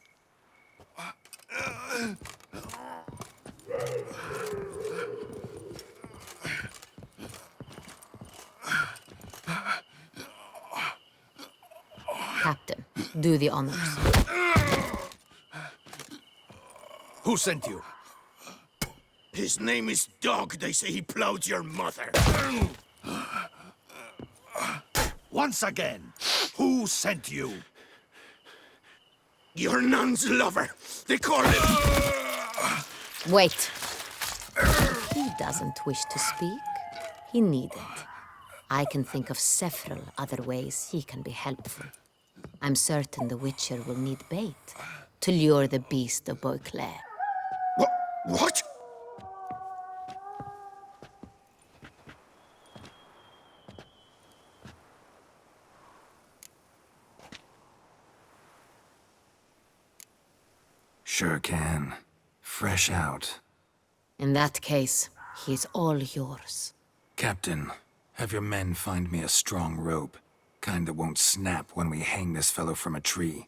Captain, do the honors.
Who sent you? His name is Dog. They say he plowed your mother. Once again, who sent you? Your nun's lover. They call him...
Wait. He doesn't wish to speak. He needn't. I can think of several other ways he can be helpful. I'm certain the Witcher will need bait to lure the beast of Beauclair.
What?
Sure can. Fresh out.
In that case, he is all yours.
Captain, have your men find me a strong rope. Kind that won't snap when we hang this fellow from a tree.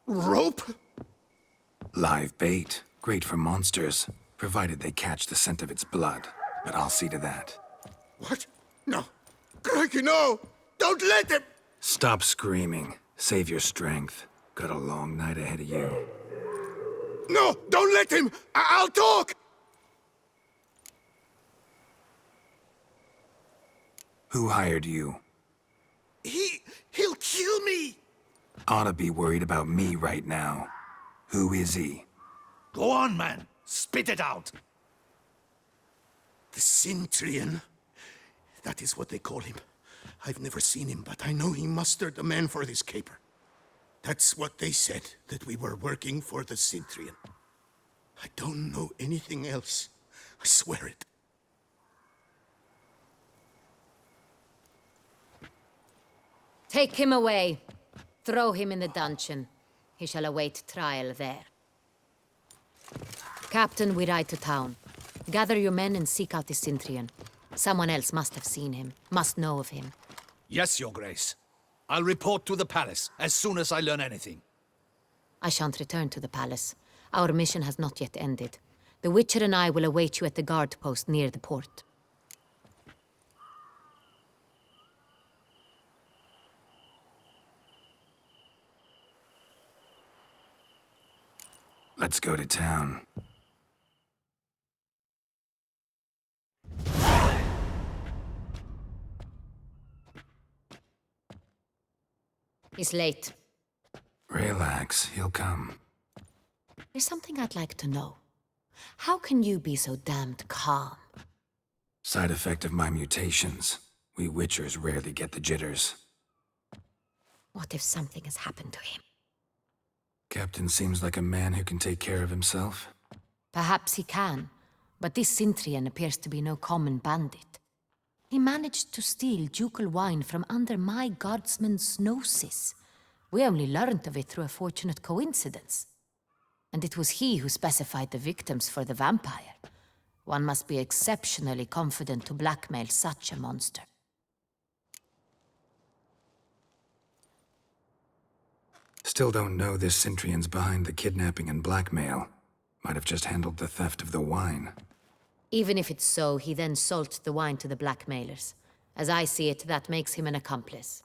Rope?
Live bait. Great for monsters, provided they catch the scent of its blood. But I'll see to that.
What? No. Crikey, no! Don't let him!
Stop screaming. Save your strength. Got a long night ahead of you.
No! Don't let him! I'll talk!
Who hired you?
He'll kill me!
Ought to be worried about me right now. Who is he?
Go on, man. Spit it out.
The Cintrian. That is what they call him. I've never seen him, but I know he mustered a man for this caper. That's what they said, that we were working for the Cintrian. I don't know anything else. I swear it.
Take him away. Throw him in the dungeon. He shall await trial there. Captain, we ride to town. Gather your men and seek out the Cintrian. Someone else must have seen him, must know of him.
Yes, Your Grace. I'll report to the palace as soon as I learn anything.
I shan't return to the palace. Our mission has not yet ended. The Witcher and I will await you at the guard post near the port.
Let's go to town.
He's late.
Relax, he'll come.
There's something I'd like to know. How can you be so damned calm?
Side effect of my mutations. We Witchers rarely get the jitters.
What if something has happened to him?
Captain seems like a man who can take care of himself.
Perhaps he can, but this Cintrian appears to be no common bandit. He managed to steal ducal wine from under my guardsman's noses. We only learned of it through a fortunate coincidence. And it was he who specified the victims for the vampire. One must be exceptionally confident to blackmail such a monster.
Still don't know this Cintrian's behind the kidnapping and blackmail. Might have just handled the theft of the wine.
Even if it's so, he then sold the wine to the blackmailers. As I see it, that makes him an accomplice.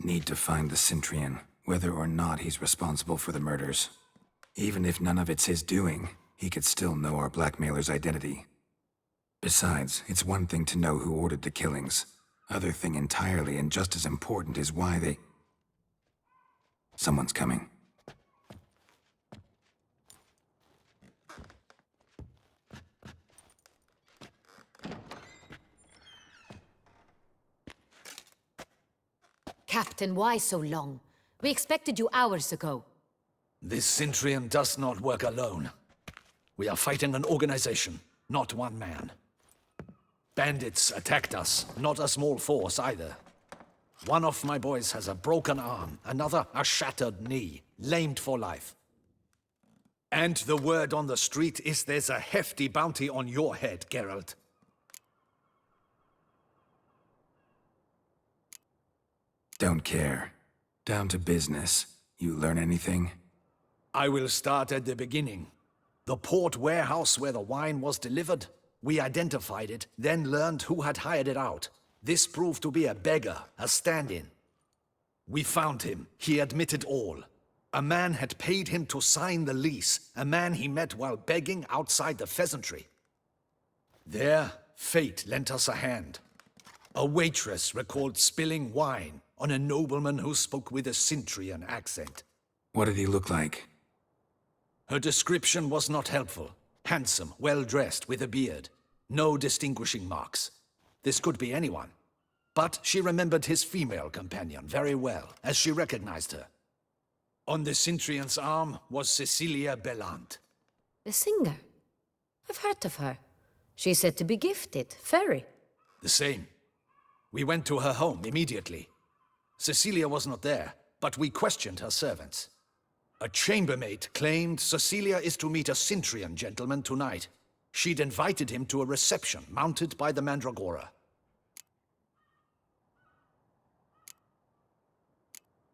Need to find the Cintrian, whether or not he's responsible for the murders. Even if none of it's his doing, he could still know our blackmailer's identity. Besides, it's one thing to know who ordered the killings. Other thing entirely, and just as important, is why they... Someone's coming.
Captain, why so long? We expected you hours ago.
This Cintrian does not work alone. We are fighting an organization, not one man. Bandits attacked us, not a small force either. One of my boys has a broken arm, another a shattered knee, lamed for life. And the word on the street is there's a hefty bounty on your head, Geralt.
Don't care. Down to business. You learn anything?
I will start at the beginning. The port warehouse where the wine was delivered, we identified it, then learned who had hired it out. This proved to be a beggar, a stand-in. We found him. He admitted all. A man had paid him to sign the lease, a man he met while begging outside the pheasantry. There, fate lent us a hand. A waitress recalled spilling wine on a nobleman who spoke with a Cintrian accent.
What did he look like?
Her description was not helpful. Handsome, well-dressed, with a beard. No distinguishing marks. This could be anyone. But she remembered his female companion very well, as she recognized her. On the Cintrian's arm was Cecilia Bellant.
The singer? I've heard of her. She's said to be gifted. Fairy.
The same. We went to her home immediately. Cecilia was not there, but we questioned her servants. A chambermaid claimed Cecilia is to meet a Cintrian gentleman tonight. She'd invited him to a reception mounted by the Mandragora.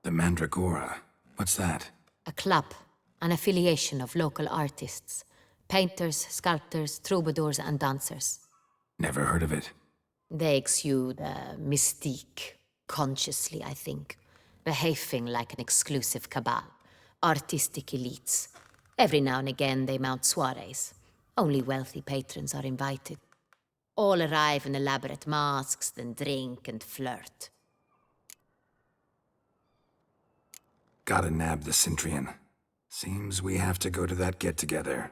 The Mandragora? What's that?
A club, an affiliation of local artists. Painters, sculptors, troubadours, and dancers.
Never heard of it.
They exude mystique, consciously, I think. Behaving like an exclusive cabal. Artistic elites. Every now and again they mount soirees. Only wealthy patrons are invited. All arrive in elaborate masks, then drink and flirt.
Gotta nab the Cintrian. Seems we have to go to that get-together.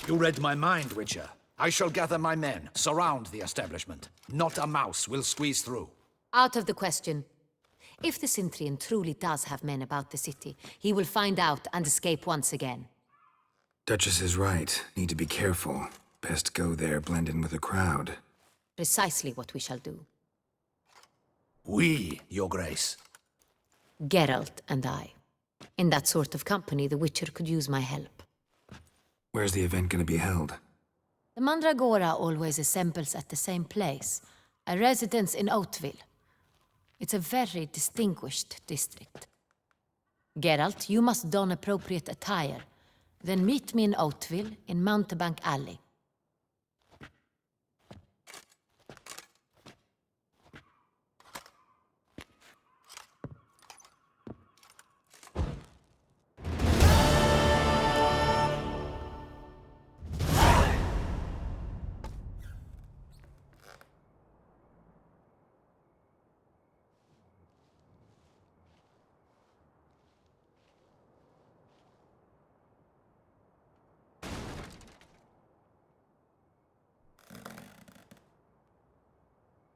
You read my mind, Witcher. I shall gather my men, surround the establishment. Not a mouse will squeeze through.
Out of the question. If the Cintrian truly does have men about the city, he will find out and escape once again.
Duchess is right. Need to be careful. Best go there, blend in with the crowd.
Precisely what we shall do.
We, Your Grace.
Geralt and I. In that sort of company, the Witcher could use my help.
Where's the event gonna be held?
The Mandragora always assembles at the same place, a residence in Oatville. It's a very distinguished district. Geralt, you must don appropriate attire. Then meet me in Oatville, in Mountebank Alley.